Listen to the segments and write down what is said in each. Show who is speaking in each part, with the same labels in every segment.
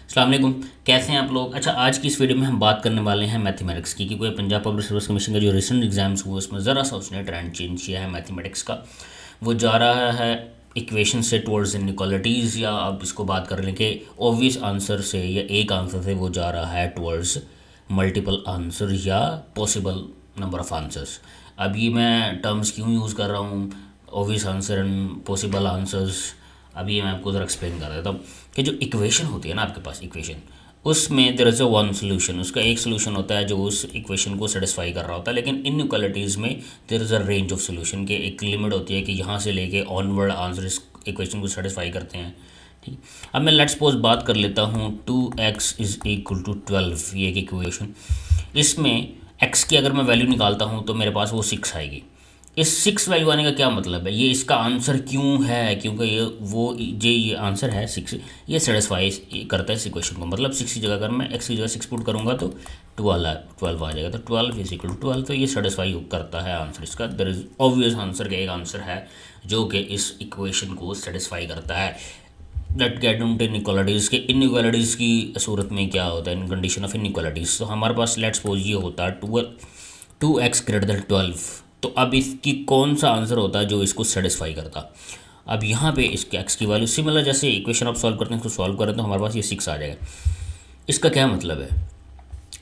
Speaker 1: अस्सलाम वालेकुम। कैसे हैं आप लोग? अच्छा, आज की इस वीडियो में हम बात करने वाले हैं मैथमेटिक्स की, क्योंकि पंजाब पब्लिक सर्विस कमीशन का जो रिसेंट एग्जाम्स हुए उसमें ज़रा सा उसने ट्रेंड चेंज किया है मैथमेटिक्स का। वो जा रहा है इक्वेशन से टुवर्ड्स इनइक्वालिटीज़, या आप इसको बात कर लें कि ऑब्वियस आंसर से या एक आंसर से वो जा रहा है टुवर्ड्स मल्टीपल आंसर या पॉसिबल नंबर ऑफ आंसर्स। अब ये मैं टर्म्स क्यों यूज़ कर रहा हूँ, obvious answer and possible answers, अभी मैं आपको ज़रा एक्सप्लेन कर देता हूँ कि जो इक्वेशन होती है ना आपके पास इक्वेशन, उसमें there is a one solution, उसका एक सोल्यूशन होता है जो उस इक्वेशन को सेटिस्फाई कर रहा होता है। लेकिन इनइक्वालिटीज़ में there is a range of solution के एक लिमिट होती है कि यहाँ से लेके ऑनवर्ड आंसर इस इक्वेशन को सेटिस्फाई करते हैं। ठीक। अब मैं लेट्स सपोज बात कर लेता हूँ 2x इज़ इक्वल टू 12, ये एक इक्वेशन। इसमें x की अगर मैं वैल्यू निकालता हूँ तो मेरे पास वो 6 आएगी। इस 6 वैल्यू आने का क्या मतलब है, ये इसका आंसर क्यों है, क्योंकि ये आंसर है 6, ये सेटिस्फाई करता है इस इक्वेशन को। मतलब 6 की जगह अगर मैं x की जगह 6 पुट करूँगा तो 12 आ जाएगा, तो 12 इज इक्वल टू 12, तो ये सेटिस्फाई करता है आंसर इसका। देयर इज ऑब्वियस आंसर का एक आंसर है जो कि इस इक्वेशन को सेटिस्फाई करता है। लेट गेट इनटू इनइक्वालिटीज़ के इनइक्वालिटीज़ की सूरत में क्या होता है इन कंडीशन ऑफ इनइक्वालिटीज़। तो हमारे पास लेट्स सपोज ये होता है 2x ग्रेटर देन 12, तो अब इसकी कौन सा आंसर होता है जो इसको सेटिस्फाई करता। अब यहाँ पे इसके x की वैल्यू सिमिलर, जैसे इक्वेशन आप सॉल्व करते हैं, इसको सॉल्व करें तो हमारे पास ये 6 आ जाएगा। इसका क्या मतलब है,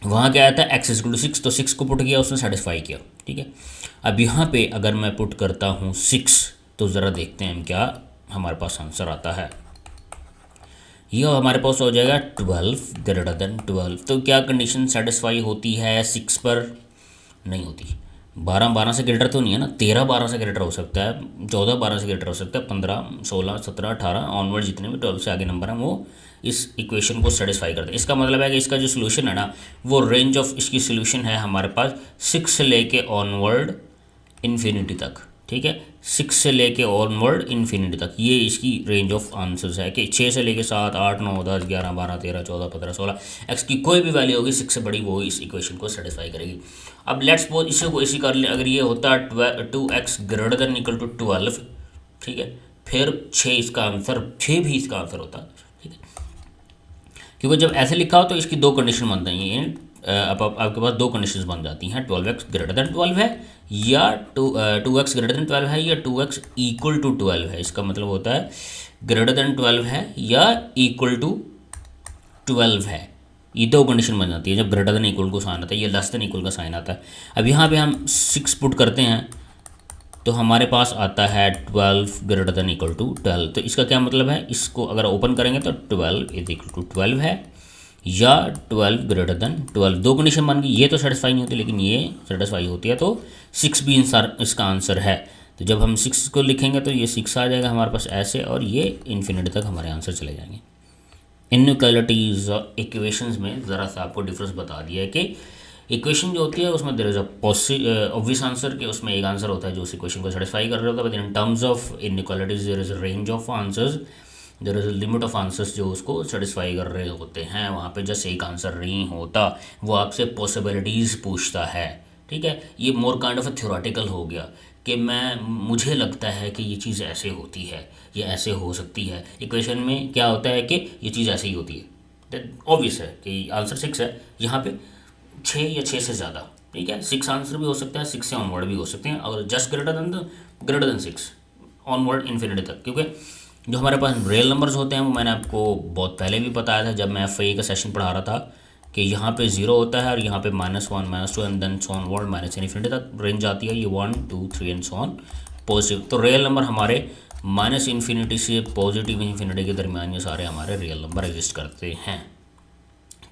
Speaker 1: वहाँ क्या आता है x इज टू 6, तो 6 को पुट किया, उसने सेटिस्फाई किया। ठीक है, अब यहाँ पे अगर मैं पुट करता हूँ 6, तो ज़रा देखते हैं हम क्या हमारे पास आंसर आता है। यह हमारे पास हो जाएगा 12 ग्रेटर देन 12। तो क्या कंडीशन सेटिस्फाई होती है 6 पर? नहीं होती। 12 से ग्रेटर तो नहीं है ना, 13 से ग्रेटर हो सकता है, 14 से ग्रेटर हो सकता है, 15 16 17 18 ऑनवर्ड जितने भी 12 से आगे नंबर हैं वो इस इक्वेशन को सेटिस्फाई करते हैं। इसका मतलब है कि इसका जो सोल्यूशन है ना, वो रेंज ऑफ इसकी सोल्यूशन है हमारे पास 6 से लेके ऑनवर्ड इन्फिनिटी तक। ठीक है, 6 से लेके ऑनवर्ड इन्फिनिटी तक ये इसकी रेंज ऑफ आंसर्स है कि 6 से लेके 7 8 9 10 11 12 13 14 15 16 एक्स की कोई भी वैल्यू होगी 6 से बड़ी, वो इस इक्वेशन को सेटिस्फाई करेगी। अब लेट्स सपोज इसे को इसी कर ले, अगर ये होता है 2x greater than equal to 12, ठीक है, फिर 6 इसका आंसर, 6 भी इसका आंसर होता है। ठीक है, क्योंकि जब ऐसे लिखा हो तो इसकी दो कंडीशन बनती हैं। अब आपके पास दो कंडीशंस बन जाती हैं, 12x ग्रेटर देन 12 है या 2x ग्रेटर देन 12 है या 2x इक्वल टू 12 है। इसका मतलब होता है ग्रेटर देन 12 है या इक्वल टू 12 है। ये दो कंडीशन बन जाती है जब ग्रेटर देन इक्वल को साइन आता है, ये लेस देन इक्वल का साइन आता है। अब यहाँ पे हम 6 पुट करते हैं तो हमारे पास आता है 12 ग्रेटर देन इक्वल टू 12। तो इसका क्या मतलब है, इसको अगर ओपन करेंगे तो 12 इज इक्वल टू 12 है या 12 ग्रेटर देन 12। दो कंडीशन बन गई, ये तो सेटिस्फाई नहीं होती लेकिन ये सेटिस्फाई होती है, तो 6 भी इसका आंसर है। तो जब हम 6 को लिखेंगे तो ये 6 आ जाएगा हमारे पास ऐसे, और ये इन्फिनिटी तक हमारे आंसर चले जाएंगे। इनइक्वालिटीज इक्वेशंस में ज़रा सा आपको डिफरेंस बता दिया है कि इक्वेशन जो होती है उसमें there is a obvious answer के उसमें एक आंसर होता है जो उस इक्वेशन को सेटिस्फाई कर रहा होता है, but in terms of inequalities there is a range of answers, there is a limit of answers जो उसको सेटिस्फाई कर रहे होते हैं। वहाँ पे जस्ट एक आंसर नहीं होता, वो आपसे पॉसिबिलिटीज़ पूछता है। ठीक है, ये more kind of a theoretical हो गया कि मुझे लगता है कि ये चीज़ ऐसे होती है, ये ऐसे हो सकती है। इक्वेशन में क्या होता है कि ये चीज़ ऐसे ही होती है, ऑब्वियस है कि आंसर 6 है, यहाँ पे 6 या 6 से ज़्यादा। ठीक है, 6 आंसर भी हो सकता है, 6 से ऑनवर्ड भी हो सकते हैं, और just greater than 6 onward infinity तक। क्योंकि जो हमारे पास रियल नंबर्स होते हैं वो मैंने आपको बहुत पहले भी बताया था जब मैं FA का सेशन पढ़ा रहा था कि यहाँ पे 0 होता है और यहाँ पे -1 -2 and then so onward minus infinity तक रेंज आती है, ये 1 2 3 एंड सो ऑन पॉजिटिव। तो रियल नंबर हमारे माइनस इन्फिनिटी से पॉजिटिव इन्फिनिटी के दरमियान ये सारे हमारे रियल नंबर एग्जिस्ट करते हैं।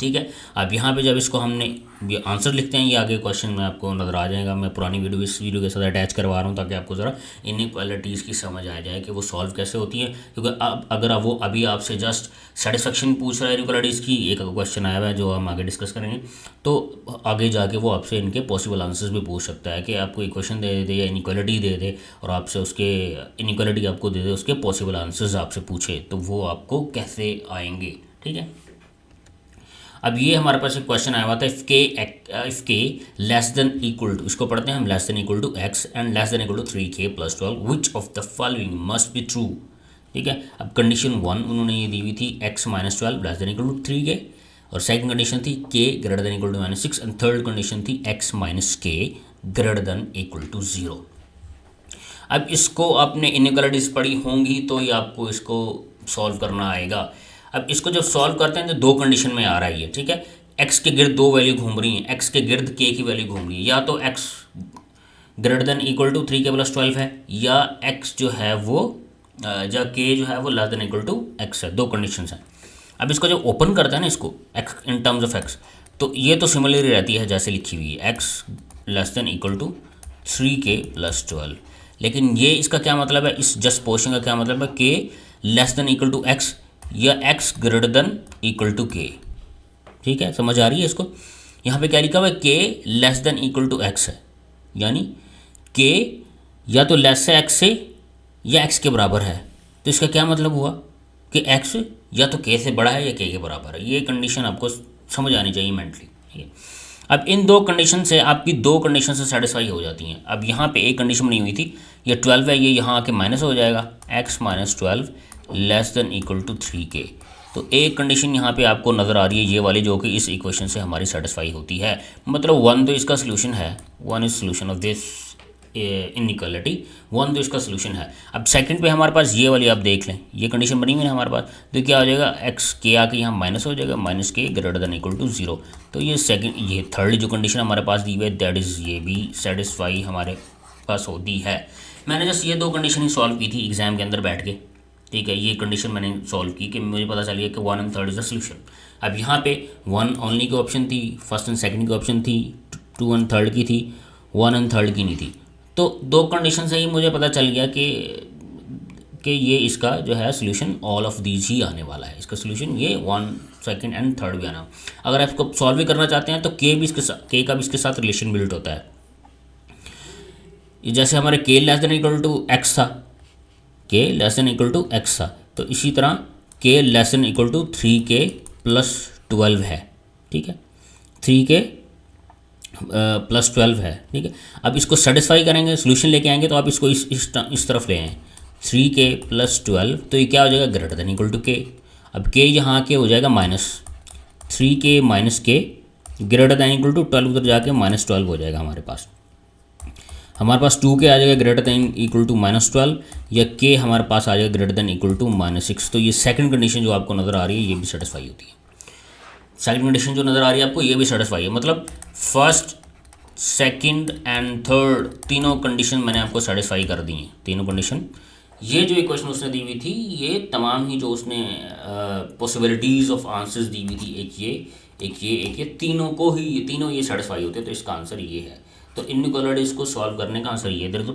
Speaker 1: ठीक है, अब यहाँ पे जब इसको हमने ये आंसर लिखते हैं, ये आगे क्वेश्चन में आपको नज़र आ जाएगा। मैं पुरानी वीडियो इस वीडियो के साथ अटैच करवा रहा हूँ ताकि आपको ज़रा इनइक्वालिटीज़ की समझ आ जाए कि वो सॉल्व कैसे होती है। क्योंकि अब अगर वो अभी आपसे जस्ट सेटिस्फेक्शन पूछ रहा है इनइक्वालिटीज़ की, एक क्वेश्चन आया हुआ है जो हम आगे डिस्कस करेंगे, तो आगे जाके वो आपसे इनके पॉसिबल आंसर्स भी पूछ सकता है कि आपको इक्वेशन दे दे या इनइक्वालिटी दे दे और आपसे उसके इनइक्वालिटी आपको दे दे, उसके पॉसिबल आंसर्स आपसे पूछे, तो वो आपको कैसे आएंगे। ठीक है, अब ये हमारे पास एक क्वेश्चन आया हुआ था, इफ के लेस देन इक्वल टू, इसको पढ़ते हैं हम, less than equal to x and less than equal to 3k + 12 which of the following must be true. ठीक है। अब कंडीशन 1 उन्होंने ये दी हुई थी x minus 12 less than equal to 3 के, और सेकंड कंडीशन थी k greater than equal to -6, and third condition थी x minus k greater than equal to 0। अब इसको आपने इनइक्वालिटीज पढ़ी होंगी तो ये आपको इसको सॉल्व करना आएगा। अब इसको जब सॉल्व करते हैं तो दो कंडीशन में आ रहा है ये, ठीक है। x के गिर्द दो वैल्यू घूम रही हैं, x के गिर्द k की वैल्यू घूम रही है, या तो x greater than equal to 3 के प्लस 12 है, या x जो है वो या k जो है वो less than equal to x है। दो कंडीशंस हैं। अब इसको जब ओपन करते हैं ना इसको x in terms of x, तो ये तो सिमिलर रहती है जैसे लिखी हुई है x less than equal to 3k plus 12, लेकिन ये इसका क्या मतलब है, इस जस्ट पोर्शन का क्या मतलब है, k less than equal to x या x greater than equal to k। ठीक है, समझ आ रही है इसको। यहाँ पे क्या लिखा हुआ है, k less than equal to x है, यानी k या तो लेस है x से या x के बराबर है। तो इसका क्या मतलब हुआ कि x या तो k से बड़ा है या k के बराबर है। ये कंडीशन आपको समझ आनी चाहिए मेंटली, ठीक है। अब इन दो कंडीशन से आपकी दो कंडीशन से सेटिस्फाई हो जाती हैं। अब यहाँ पे एक कंडीशन बनी हुई थी, ये 12 है, ये यहाँ आके माइनस हो जाएगा, x minus 12 less than equal to 3k। तो एक कंडीशन यहाँ पे आपको नज़र आ रही है ये वाली, जो कि इस इक्वेशन से हमारी सेटिस्फाई होती है। मतलब 1 तो इसका सोल्यूशन है, 1 is solution of this inequality, 1 तो इसका सोल्यूशन है। अब सेकंड पे हमारे पास ये वाली आप देख लें, ये कंडीशन बनी हुई है हमारे पास, तो क्या हो जाएगा, x के आके यहाँ माइनस हो जाएगा, माइनस के ग्रेटर देन इक्वल टू 0। तो ये सेकंड, ये थर्ड जो कंडीशन हमारे पास दी हुई है, दैट इज़ ये भी सेटिस्फाई हमारे पास होती है। मैंने जस्ट ये दो कंडीशन ही सॉल्व की थी एग्जाम के अंदर बैठ के, ठीक है। ये कंडीशन मैंने सॉल्व की कि मुझे पता चल गया कि 1 एंड 3 इज द सोल्यूशन। अब यहाँ पे 1 ओनली की ऑप्शन थी, फर्स्ट एंड सेकंड की ऑप्शन थी, 2 एंड 3 की थी, 1 एंड 3 की नहीं थी। तो दो कंडीशन से ही मुझे पता चल गया कि ये इसका जो है सोल्यूशन ऑल ऑफ दीज ही आने वाला है। इसका सोल्यूशन ये 1 सेकंड एंड 3 भी आना। अगर आप इसको सॉल्व भी करना चाहते हैं तो के भी इसके साथ, के का भी इसके साथ रिलेशन बिल्ड होता है। जैसे हमारे के less than equal to x था, के less than equal to x था, तो इसी तरह के less than equal to 3k plus 12 है, ठीक है। 3k प्लस 12 है, ठीक है। अब इसको सेटिस्फाई करेंगे, सोल्यूशन लेके आएंगे, तो आप इसको इस तरफ ले आएँ, 3k प्लस 12, तो ये क्या हो जाएगा, greater than equal to k। अब k यहाँ के हो जाएगा minus 3k minus k greater than equal to 12, उधर जाके माइनस 12 हो जाएगा हमारे पास। हमारे पास 2k आ जाएगा ग्रेटर देन इक्वल टू -12, या k हमारे पास आ जाएगा ग्रेटर देन इक्वल टू -6। तो ये सेकंड कंडीशन जो आपको नज़र आ रही है ये भी सेटिस्फाई होती है। सेकंड कंडीशन जो नज़र आ रही है आपको ये भी सेटिस्फाई है। मतलब फर्स्ट, सेकंड एंड थर्ड तीनों कंडीशन मैंने आपको सेटिस्फाई कर दी हैं। तीनों कंडीशन, ये जो इक्वेशन उसने दी हुई थी, ये तमाम ही जो उसने पॉसिबिलिटीज़ ऑफ आंसर्स दी हुई थी, एक ये, तीनों को ही, तीनों ये सेटिस्फाई होते हैं। तो इसका आंसर ये है। तो इनइक्वालिटीज़ को सॉल्व करने का आंसर ये, there is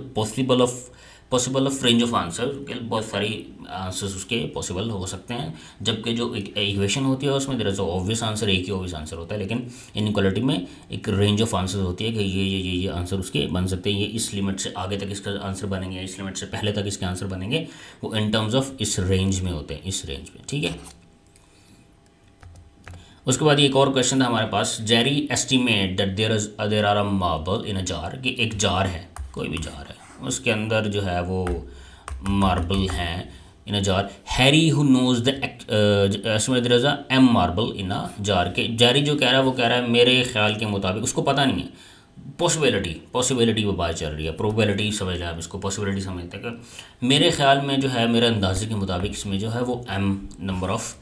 Speaker 1: possible of range of answer, बहुत सारी आंसर्स उसके पॉसिबल हो सकते हैं। जबकि जो एक इक्वेशन होती है उसमें देयर इज ऑब्वियस आंसर, एक ही ऑब्वियस आंसर होता है, लेकिन इनइक्वालिटी में एक रेंज ऑफ आंसर्स होती है कि ये आंसर उसके बन सकते हैं। ये इस लिमिट से आगे तक इसका आंसर बनेंगे, इस लिमिट से पहले तक इसके आंसर बनेंगे, वो इन टर्म्स ऑफ इस रेंज में होते हैं, इस रेंज में, ठीक है। उसके बाद एक और क्वेश्चन था हमारे पास, Jerry estimate that there are a marble in a jar, कि एक जार है, कोई भी जार है, उसके अंदर जो है वो मार्बल हैं in a jar. Harry who knows the estimate there is a m marble in a jar, के जेरी जो कह रहा है वो कह रहा है मेरे ख्याल के मुताबिक, उसको पता नहीं है, पॉसिबिलिटी वो बात चल रही है, प्रोबेबिलिटी समझ लें आप इसको, पॉसिबिलिटी समझते हैं कि मेरे ख्याल में जो है, मेरे अंदाजे के मुताबिक इसमें जो है वो m नंबर ऑफ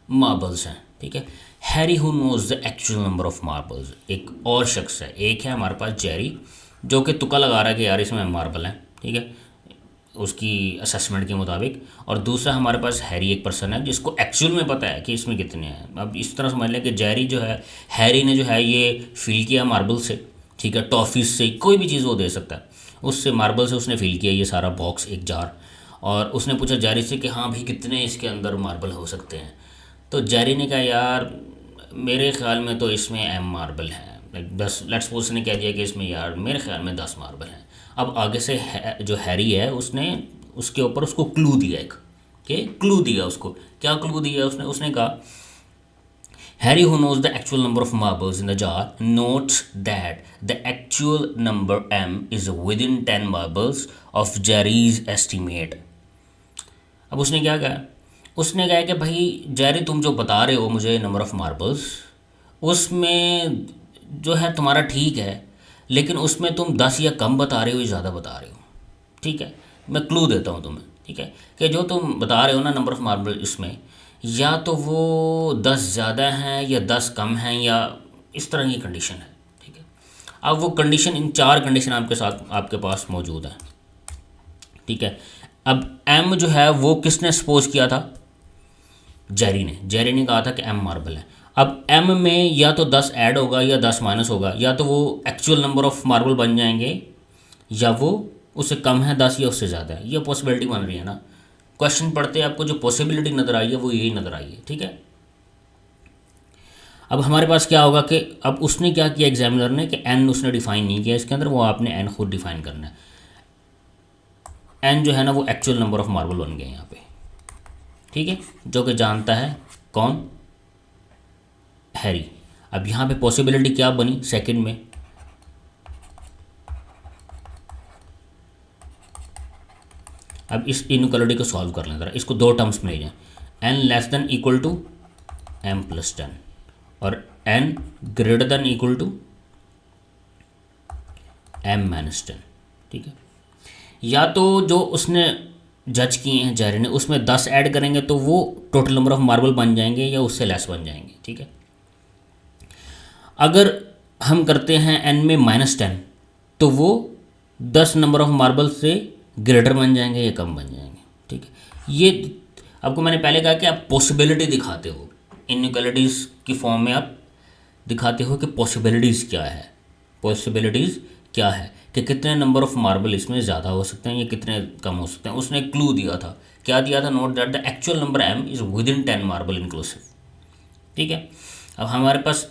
Speaker 1: मार्बल्स हैं, ठीक है। Harry who knows the actual number of marbles, एक और शख्स है, एक है हमारे पास जेरी जो कि तुक्का लगा रहा है कि यार इसमें मार्बल है, ठीक है, उसकी असेसमेंट के मुताबिक। और दूसरा हमारे पास हैरी, एक पर्सन है जिसको एक्चुअल में पता है कि इसमें कितने हैं। अब इस तरह समझ लें कि जेरी जो है, हैरी ने जो है ये फिल किया मार्बल से, ठीक है, टॉफ़ीज़ से, कोई भी चीज़ वो दे सकता है, उससे मार्बल से उसने फिल किया ये सारा बॉक्स, एक जार, और उसने पूछा जेरी से कि हाँ भाई कितने इसके अंदर मार्बल हो सकते हैं। तो जेरी ने कहा यार मेरे ख्याल में तो इसमें m मार्बल हैं, लाइक 10, लेट्स सपोज उसने कह दिया कि इसमें यार मेरे ख्याल में 10 मार्बल हैं। अब आगे से जो हैरी है उसने उसके ऊपर उसको क्लू दिया, एक कि क्लू दिया उसको, क्या क्लू दिया उसने कहा Harry who knows the actual number of marbles in the jar notes that the actual number m is within 10 marbles of Jerry's estimate. अब उसने क्या कहा, उसने कहा कि भाई जैरी तुम जो बता रहे हो मुझे नंबर ऑफ़ मार्बल्स, उसमें जो है तुम्हारा ठीक है, लेकिन उसमें तुम 10 या कम बता रहे हो या ज़्यादा बता रहे हो। ठीक है, मैं क्लू देता हूँ तुम्हें। ठीक है, कि जो तुम बता रहे हो ना नंबर ऑफ़ मार्बल, इसमें या तो वो 10 ज़्यादा हैं या 10 कम हैं या इस तरह की कंडीशन है। ठीक है, अब वो कंडीशन, इन 4 कंडीशन आपके साथ आपके पास मौजूद है। ठीक है, अब एम जो है वो किसने सपोज किया था, जेरी ने कहा था कि एम मार्बल है। अब एम में या तो 10 ऐड होगा या 10 माइनस होगा, या तो वो एक्चुअल नंबर ऑफ मार्बल बन जाएंगे या वो उससे कम है 10 या उससे ज़्यादा है। ये पॉसिबिलिटी बन रही है ना। क्वेश्चन पढ़ते आपको जो पॉसिबिलिटी नज़र आई है वो यही नज़र आई है। ठीक है, अब हमारे पास क्या होगा कि अब उसने क्या किया एग्जामिनर ने कि एन उसने डिफाइन नहीं किया इसके अंदर, वो आपने एन खुद डिफाइन करना है। एन जो है ना वो एक्चुअल नंबर ऑफ मार्बल बन गए यहाँ पे। ठीक है, जो कि जानता है कौन, हैरी। अब यहाँ पे पॉसिबिलिटी क्या बनी सेकंड में, अब इस इनइक्वालिटी को सॉल्व कर लें ज़रा, इसको दो टर्म्स में ले जाएं। N less than equal to m plus 10 और n greater than equal to m minus 10। ठीक है, या तो जो उसने जज किए हैं जेरी ने उसमें 10 ऐड करेंगे तो वो टोटल नंबर ऑफ मार्बल बन जाएंगे या उससे लेस बन जाएंगे। ठीक है, अगर हम करते हैं एन में -10 तो वो 10 नंबर ऑफ मार्बल से ग्रेटर बन जाएंगे या कम बन जाएंगे। ठीक है, ये आपको मैंने पहले कहा कि आप पॉसिबिलिटी दिखाते हो, इनइक्वालिटीज़ की फॉर्म में आप दिखाते हो कि पॉसिबिलिटीज़ क्या है, पॉसिबिलिटीज़ क्या है कि कितने नंबर ऑफ मार्बल इसमें ज़्यादा हो सकते हैं या कितने कम हो सकते हैं। उसने एक क्लू दिया था, क्या दिया था, note that the actual number m is within 10 marble inclusive. ठीक है, अब हमारे पास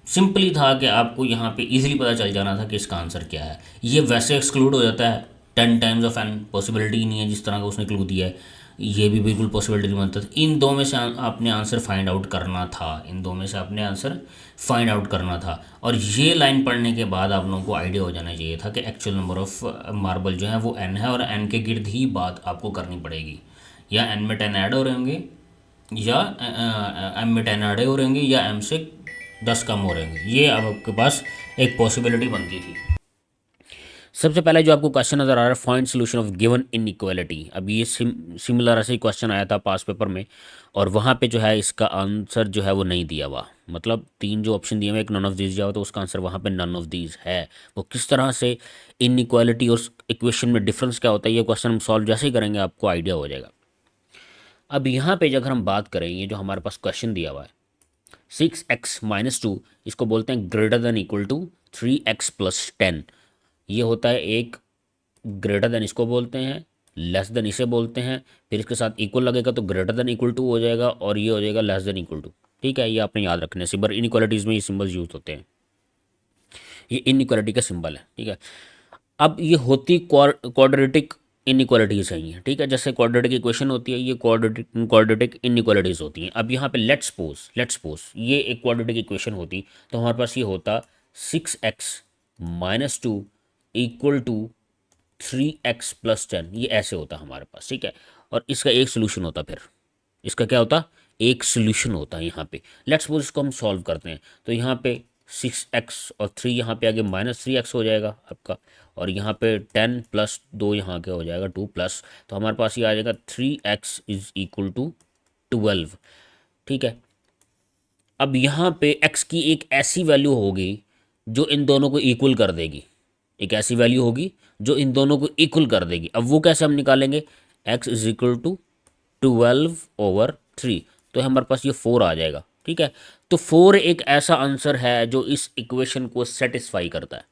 Speaker 1: सिंपली था कि आपको यहाँ पे इजीली पता चल जाना था कि इसका आंसर क्या है। ये वैसे एक्सक्लूड हो जाता है 10 टाइम्स ऑफ एन, पॉसिबिलिटी ही नहीं है जिस तरह का उसने क्लू दिया है। ये भी बिल्कुल पॉसिबिलिटी नहीं बनता था। इन दो में से आपने आंसर फाइंड आउट करना था, इन दो में से आपने आंसर फाइंड आउट करना था। और ये लाइन पढ़ने के बाद आप लोगों को आइडिया हो जाना चाहिए था कि एक्चुअल नंबर ऑफ मार्बल जो है वो एन है और एन के गिर्द ही बात आपको करनी पड़ेगी। या एन में 10 ऐड हो रहे होंगे या एम में 10 ऐड हो रहे होंगे या एम से 10 कम हो रहे होंगे। ये अब आपके पास एक पॉसिबिलिटी बनती थी। सबसे पहले जो आपको क्वेश्चन नज़र आ रहा है, find solution of given inequality. अब ये सिमिलर ऐसे ही क्वेश्चन आया था पास पेपर में, और वहाँ पे जो है इसका आंसर जो है वो नहीं दिया हुआ। मतलब 3 जो ऑप्शन दिए हुए, एक नन ऑफ दीज दिया हुआ, तो उसका आंसर वहाँ पे नन ऑफ दीज है। वो किस तरह से इनइक्वालिटी और इक्वेशन में डिफरेंस क्या होता है, ये क्वेश्चन हम सॉल्व जैसे ही करेंगे आपको आइडिया हो जाएगा। अब यहाँ पे अगर हम बात करें, ये जो हमारे पास क्वेश्चन दिया हुआ है 6x-2, इसको बोलते हैं greater than equal to 3x plus 10। ये होता है एक ग्रेटर देन, इसको बोलते हैं लेस देन, इसे बोलते हैं, फिर इसके साथ इक्वल लगेगा तो ग्रेटर देन इक्वल टू हो जाएगा और ये हो जाएगा लेस देन इक्वल टू। ठीक है, ये आपने याद रखना है, सिंबल इनइक्वालिटीज़ में ये सिंबल्स यूज होते हैं, ये इनइक्वालिटी का सिंबल है। ठीक है, अब ये होती क्वाड्रेटिक इनइक्वालिटीज़ हैं। ठीक है, जैसे क्वाड्रेटिक इक्वेशन होती है, ये क्वाड्रेटिक इनइक्वालिटीज़ होती हैं। अब यहाँ पे लेट्स सपोज ये एक क्वाड्रेटिक इक्वेशन होती तो हमारे पास ये होता 6x-2 equal to 3x plus 10, ये ऐसे होता हमारे पास। ठीक है, और इसका एक सोल्यूशन होता, फिर इसका क्या होता, एक सोल्यूशन होता है यहाँ पे। लेट्स सपोज इसको हम सॉल्व करते हैं तो यहाँ पे 6x और 3 यहाँ पे आगे -3x हो जाएगा आपका, और यहाँ पे 10 प्लस 2 यहाँ के हो जाएगा 2 प्लस, तो हमारे पास ये आ जाएगा 3x इज इक्वल टू 12। ठीक है, अब यहाँ पे x की एक ऐसी वैल्यू होगी जो इन दोनों को इक्वल कर देगी, एक ऐसी वैल्यू होगी जो इन दोनों को इक्वल कर देगी। अब वो कैसे हम निकालेंगे, x इज इक्वल टू 12/3, तो हमारे पास ये 4 आ जाएगा। ठीक है, तो 4 एक ऐसा आंसर है जो इस इक्वेशन को सेटिस्फाई करता है।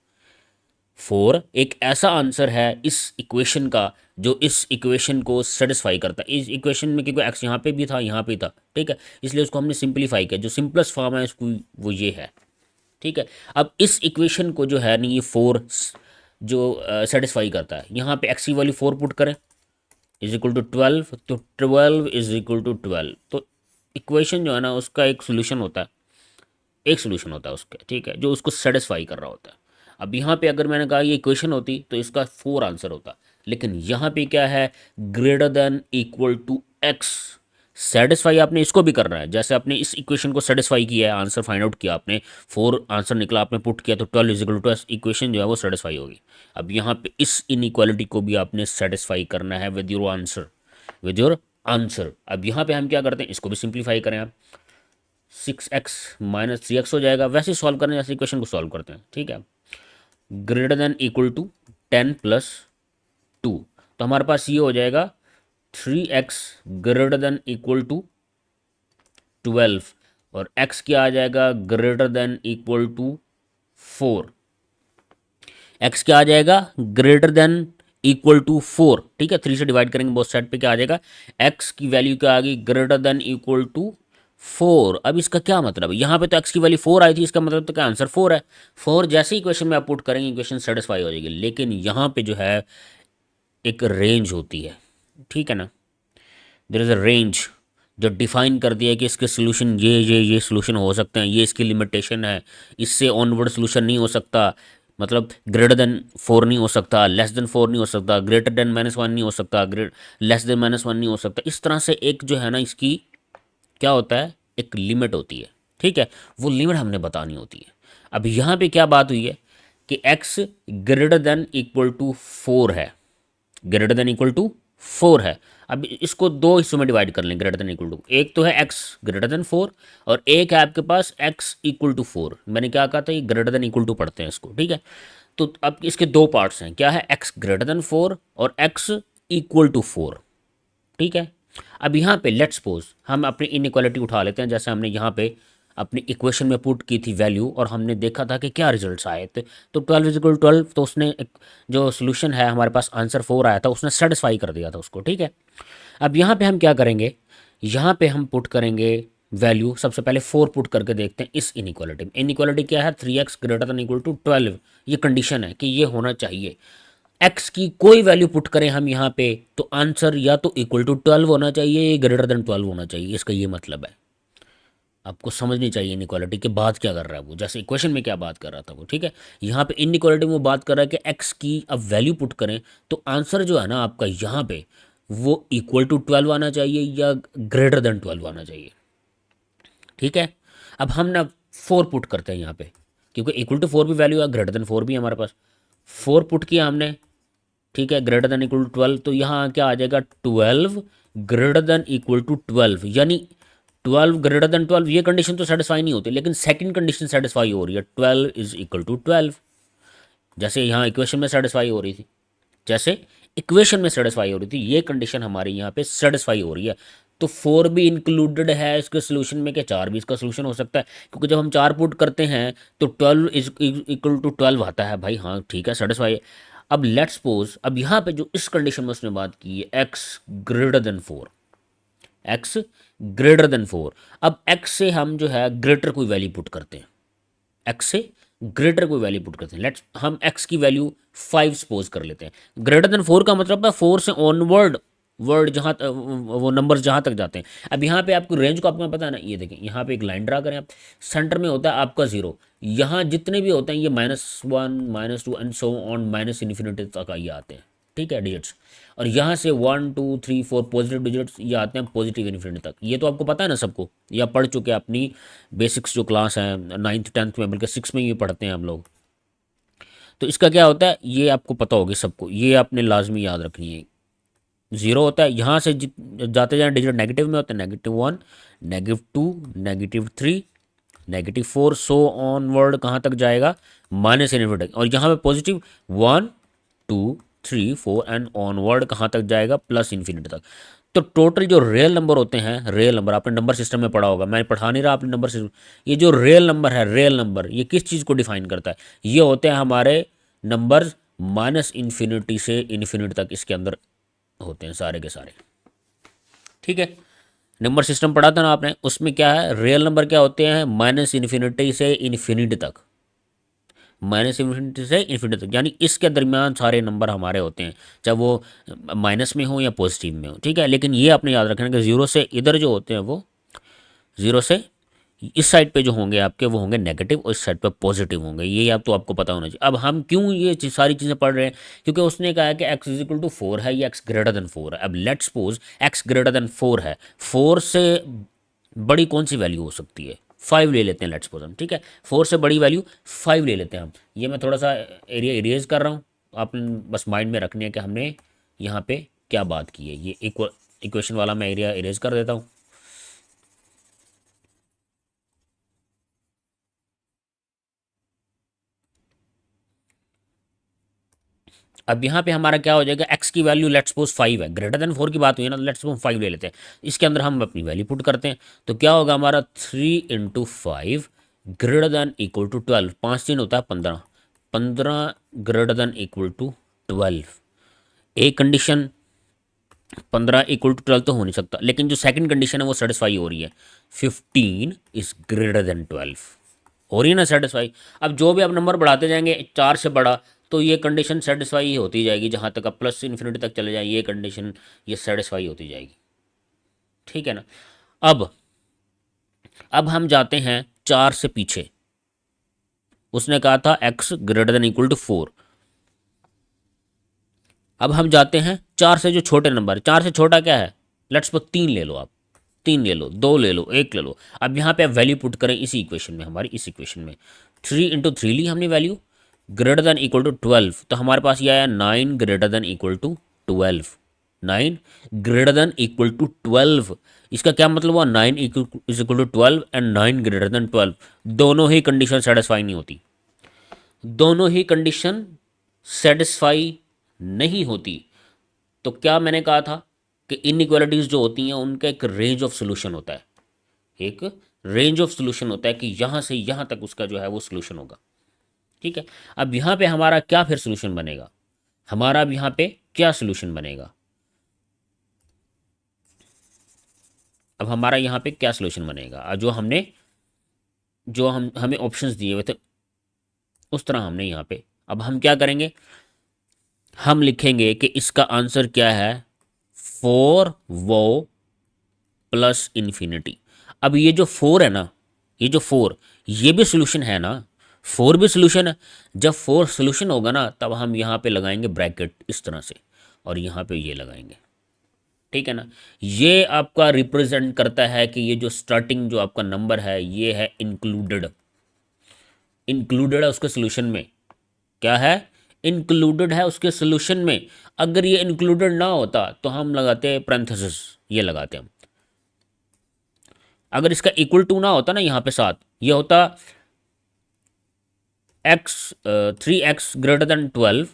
Speaker 1: 4 एक ऐसा आंसर है इस इक्वेशन का जो इस इक्वेशन को सेटिस्फाई करता है। इस इक्वेशन में क्योंकि x यहाँ पे भी था यहाँ पे था, ठीक है, इसलिए उसको हमने सिंप्लीफाई किया, जो सिंपलेस्ट फॉर्म है इसको वो ये है। ठीक है, अब इस इक्वेशन को जो है ना ये 4 जो सेटिस्फाई करता है, यहाँ पे x की वैल्यू 4 पुट करें इज इक्वल टू 12, तो 12 इज इक्वल टू 12, तो इक्वेशन जो है ना उसका एक सोल्यूशन होता है, एक सोल्यूशन होता है उसका। ठीक है, जो उसको सेटिस्फाई कर रहा होता है। अब यहाँ पे अगर मैंने कहा ये इक्वेशन होती तो इसका 4 आंसर होता, लेकिन यहाँ पे क्या है, greater than equal to x. Satisfy आपने इसको भी करना है, जैसे आपने इस इक्वेशन को सेटिस्फाई किया है, आंसर फाइंड आउट किया आपने, 4 आंसर निकला, आपने पुट किया तो 12 इजिकल टू इक्वेशन जो है वो सेटिस्फाई होगी। अब यहाँ पे इस इनइक्वालिटी को भी आपने सेटिस्फाई करना है with your answer, with your answer. अब यहाँ पे हम क्या करते हैं, इसको भी सिंप्लीफाई करें आप, 6x माइनस 3x हो जाएगा। वैसे सॉल्व करने जैसे इक्वेशन को सॉल्व करते हैं, ठीक है। Greater than equal to 10 plus 2, तो हमारे पास ये हो जाएगा 3x greater than equal to 12, और x क्या आ जाएगा, greater than equal to 4। x क्या आ जाएगा, ग्रेटर देन इक्वल टू 4, ठीक है। 3 से डिवाइड करेंगे बोथ साइड पे, क्या आ जाएगा, x की वैल्यू क्या आ गई, ग्रेटर देन इक्वल टू 4। अब इसका क्या मतलब है, यहाँ पे तो x की वैल्यू 4 आई थी, इसका मतलब तो क्या आंसर 4 है। 4 जैसे इक्वेशन में आप पुट करेंगे इक्वेशन सेटिस्फाई हो जाएगी, लेकिन यहाँ पे जो है एक रेंज होती है, ठीक है ना। देयर इज़ अ रेंज जो डिफाइन कर दिया है कि इसके सोल्यूशन ये सोल्यूशन हो सकते हैं, ये इसकी लिमिटेशन है, इससे ऑनवर्ड सोल्यूशन नहीं हो सकता, मतलब ग्रेटर देन 4 नहीं हो सकता, लेस देन 4 नहीं हो सकता, ग्रेटर देन -1 नहीं हो सकता, लेस देन -1 नहीं हो सकता। इस तरह से एक जो है ना इसकी क्या होता है, एक लिमिट होती है, ठीक है। वो लिमिट हमने बतानी होती है। अब यहाँ पे क्या बात हुई है कि x greater than equal to 4 है, ग्रेटर देन इक्वल टू 4 है। अब इसको दो हिस्सों में डिवाइड कर लें, ग्रेटर देन इक्वल टू, एक तो है x ग्रेटर देन 4 और एक है आपके पास x इक्वल टू 4। मैंने क्या कहा था, ये ग्रेटर देन इक्वल टू पढ़ते हैं इसको, ठीक है। तो अब इसके दो पार्ट्स हैं, क्या है, x ग्रेटर देन 4 और x इक्वल टू 4, ठीक है। अब यहाँ पे लेट्स सपोज हम अपनी इनइक्वालिटी उठा लेते हैं, जैसे हमने यहाँ पे अपनी इक्वेशन में पुट की थी वैल्यू और हमने देखा था कि क्या रिजल्ट्स आए थे। तो 12 इजिकल 12, तो उसने जो सोल्यूशन है हमारे पास आंसर 4 आया था, उसने सेटिस्फाई कर दिया था उसको, ठीक है। अब यहाँ पे हम क्या करेंगे, यहाँ पे हम पुट करेंगे वैल्यू, सबसे पहले 4 पुट करके देखते हैं इस इनइक्वालिटी में। इनइक्वालिटी क्या है, 3x greater than equal to 12, ये कंडीशन है कि ये होना चाहिए। x की कोई वैल्यू पुट करें हम यहाँ पे तो आंसर या तो इक्वल टू 12 होना चाहिए या ग्रेटर देन 12 होना चाहिए, इसका ये मतलब है। आपको समझनी चाहिए इनइक्वालिटी के बाद क्या कर रहा है वो, जैसे इक्वेशन में क्या बात कर रहा था वो, ठीक है। यहाँ पे इनइक्वालिटी में वो बात कर रहा है कि x की अब वैल्यू पुट करें तो आंसर जो है ना आपका यहाँ पे वो इक्वल टू 12 आना चाहिए या ग्रेटर देन 12 आना चाहिए, ठीक है। अब हम ना 4 पुट करते हैं यहाँ पे, क्योंकि इक्वल टू 4 भी वैल्यू है, ग्रेटर देन 4 भी है हमारे पास। 4 पुट किया हमने, ठीक है, ग्रेटर देन इक्वल टू 12, तो यहाँ क्या आ जाएगा, 12 ग्रेटर देन इक्वल टू 12, यानी 12 ग्रेटर देन 12, ये कंडीशन तो सेटिस्फाई नहीं होती, लेकिन सेकंड कंडीशन सेटिस्फाई हो रही है, 12 इज इक्वल टू 12, जैसे यहाँ इक्वेशन में सेटिस्फाई हो रही थी, जैसे इक्वेशन में सेटिस्फाई हो रही थी, ये कंडीशन हमारी यहाँ पे सेटिस्फाई हो रही है। तो 4 भी इंक्लूडेड है इसके सोल्यूशन में, क्या 4 भी इसका सोल्यूशन हो सकता है, क्योंकि जब हम 4 पुट करते हैं तो 12 इज इक्वल टू 12 आता है भाई, हाँ ठीक है, सेटिस्फाई है। अब लेट्स सपोज, अब यहाँ पे जो इस कंडीशन में उसने बात की है, x greater then 4, x greater then 4, अब x से हम जो है ग्रेटर कोई वैल्यू पुट करते हैं, x से ग्रेटर कोई वैल्यू पुट करते हैं। लेट्स हम x की वैल्यू 5 सपोज कर लेते हैं। ग्रेटर देन 4 का मतलब है 4 से ऑनवर्ड वर्ड जहाँ वो नंबर्स जहाँ तक जाते हैं। अब यहाँ पे आपको रेंज को आपको पता है ना, ये देखें यहाँ पे एक लाइन ड्रा करें आप, सेंटर में होता है आपका 0, यहाँ जितने भी होते हैं ये -1 -2 and so on minus infinity तक ये आते हैं, ठीक है, डिजिट्स। और यहाँ से 1 2 3 4 पॉजिटिव डिजिट्स ये आते हैं पॉजिटिव इन्फिनिटी तक। ये तो आपको पता है ना सबको, ये आप पढ़ चुके हैं अपनी बेसिक्स जो क्लास है 9th 10th में, बल्कि 6 में ये पढ़ते हैं हम लोग। तो इसका क्या होता है ये आपको पता होगी सबको, ये आपने लाजमी याद रखनी है। 0 होता है, यहाँ से जाते जाए डिजिट नेगेटिव में होते हैं, -1 -2 -3 -4 सो ऑनवर्ड कहाँ तक जाएगा, माइनस इन्फिनिटी, और यहाँ पे पॉजिटिव 1 2 3 4 एंड ऑनवर्ड कहाँ तक जाएगा, प्लस इन्फिनिटी तक। तो टोटल जो रियल नंबर होते हैं, रियल नंबर आपने नंबर सिस्टम में पढ़ा होगा, मैं पढ़ा नहीं रहा, आपने नंबर सिस्टम, ये जो रियल नंबर है, रियल नंबर ये किस चीज़ को डिफाइन करता है, ये होते हैं हमारे नंबर्स माइनस इन्फिनिटी से इन्फिनिटी तक इसके अंदर होते हैं सारे के सारे, ठीक है। नंबर सिस्टम पढ़ा था ना आपने, उसमें क्या है, रियल नंबर क्या होते हैं, माइनस इन्फिनिटी से इन्फिनिटी तक, माइनस इन्फिनिटी से इन्फिनिटी तक, यानी इसके दरमियान सारे नंबर हमारे होते हैं, चाहे वो माइनस में हो या पॉजिटिव में हो, ठीक है। लेकिन ये आपने याद रखना कि 0 से इधर जो होते हैं वो 0 से इस साइड पे जो होंगे आपके वो होंगे नेगेटिव और इस साइड पे पॉजिटिव होंगे। ये आप तो आपको पता होना चाहिए। अब हम क्यों ये सारी चीज़ें पढ़ रहे हैं, क्योंकि उसने कहा है कि x इज इक्वल टू 4 है या x ग्रेटर देन 4 है। अब let's suppose x greater then 4 है, 4 से बड़ी कौन सी वैल्यू हो सकती है, 5 ले लेते हैं लेट्स सपोज हम, ठीक है। 4 से बड़ी वैल्यू 5 ले लेते हैं हम। ये मैं थोड़ा सा एरिया इरेज कर रहा हूँ, आप बस माइंड में रखनी है कि हमने यहाँ पे क्या बात की है। ये इक्वेशन वाला मैं एरिया इरेज कर देता हूँ। अब यहाँ पे हमारा क्या हो जाएगा, x की वैल्यू लेट्स सपोज 5 है, ग्रेटर देन 4 की बात हुई है ना, लेट्स सपोज 5 ले लेते हैं। इसके अंदर हम अपनी वैल्यू पुट करते हैं, तो क्या होगा हमारा 3 into 5 greater than equal to 12, 5 3 होता है 15, 15 ग्रेटर देन इक्वल टू 12। एक कंडीशन 15 इक्वल टू 12 तो हो नहीं सकता, लेकिन जो सेकंड कंडीशन है वो सेटिस्फाई हो रही है, 15 इज ग्रेटर देन 12, हो रही है ना सेटिस्फाई। अब जो भी आप नंबर बढ़ाते जाएंगे 4 से बड़ा, तो ये कंडीशन सेटिस्फाई होती जाएगी, जहाँ तक आप प्लस इन्फिनिटी तक चले जाए ये कंडीशन ये सेटिस्फाई होती जाएगी, ठीक है ना। अब अब हम जाते हैं 4 से पीछे, उसने कहा था x greater than equal to 4। अब हम जाते हैं 4 से जो छोटे नंबर, 4 से छोटा क्या है, लेट्स सपोज 3 ले लो आप, 3 ले लो, 2 ले लो, 1 ले लो। अब यहाँ पे आप वैल्यू पुट करें इसी इक्वेशन में, हमारी इस इक्वेशन में 3 इंटू 3 ली हमने value, greater than equal to 12, तो हमारे पास ये आया 9 greater than equal to 12, 9 greater than equal to 12। इसका क्या मतलब हुआ, 9 is equal to 12 and 9 greater than 12, दोनों ही कंडीशन सेटिस्फाई नहीं होती, दोनों ही कंडीशन सेटिस्फाई नहीं होती। तो क्या मैंने कहा था कि इनइक्वालिटीज़ जो होती हैं उनका एक रेंज ऑफ सोल्यूशन होता है, एक रेंज ऑफ सोल्यूशन होता है कि यहाँ से यहाँ तक उसका जो है वो सोल्यूशन होगा, ठीक है। अब यहाँ पे हमारा क्या फिर सोल्यूशन बनेगा, हमारा अब यहाँ पे क्या सोल्यूशन बनेगा, अब हमारा यहाँ पे क्या सोल्यूशन बनेगा, जो हमने जो हम हमें ऑप्शंस दिए हुए थे उस तरह हमने यहाँ पे, अब हम क्या करेंगे, हम लिखेंगे कि इसका आंसर क्या है, 4 वो प्लस इन्फिनिटी। अब ये जो 4 है ना, ये जो 4 ये भी सोल्यूशन है ना, 4 भी सोल्यूशन है। जब 4 सोल्यूशन होगा ना तब हम यहाँ पे लगाएंगे ब्रैकेट इस तरह से और यहाँ पे ये लगाएंगे, ठीक है ना। ये आपका रिप्रेजेंट करता है कि ये जो स्टार्टिंग जो आपका नंबर है ये है इंक्लूडेड, इंक्लूडेड है उसके सोल्यूशन में, क्या है, इंक्लूडेड है उसके सोल्यूशन में। अगर ये इंक्लूडेड ना होता तो हम लगाते हैं पैरेंथेसिस, ये लगाते हैं हम। अगर इसका इक्वल टू ना होता ना यहाँ पे साथ, ये होता x 3x greater than 12,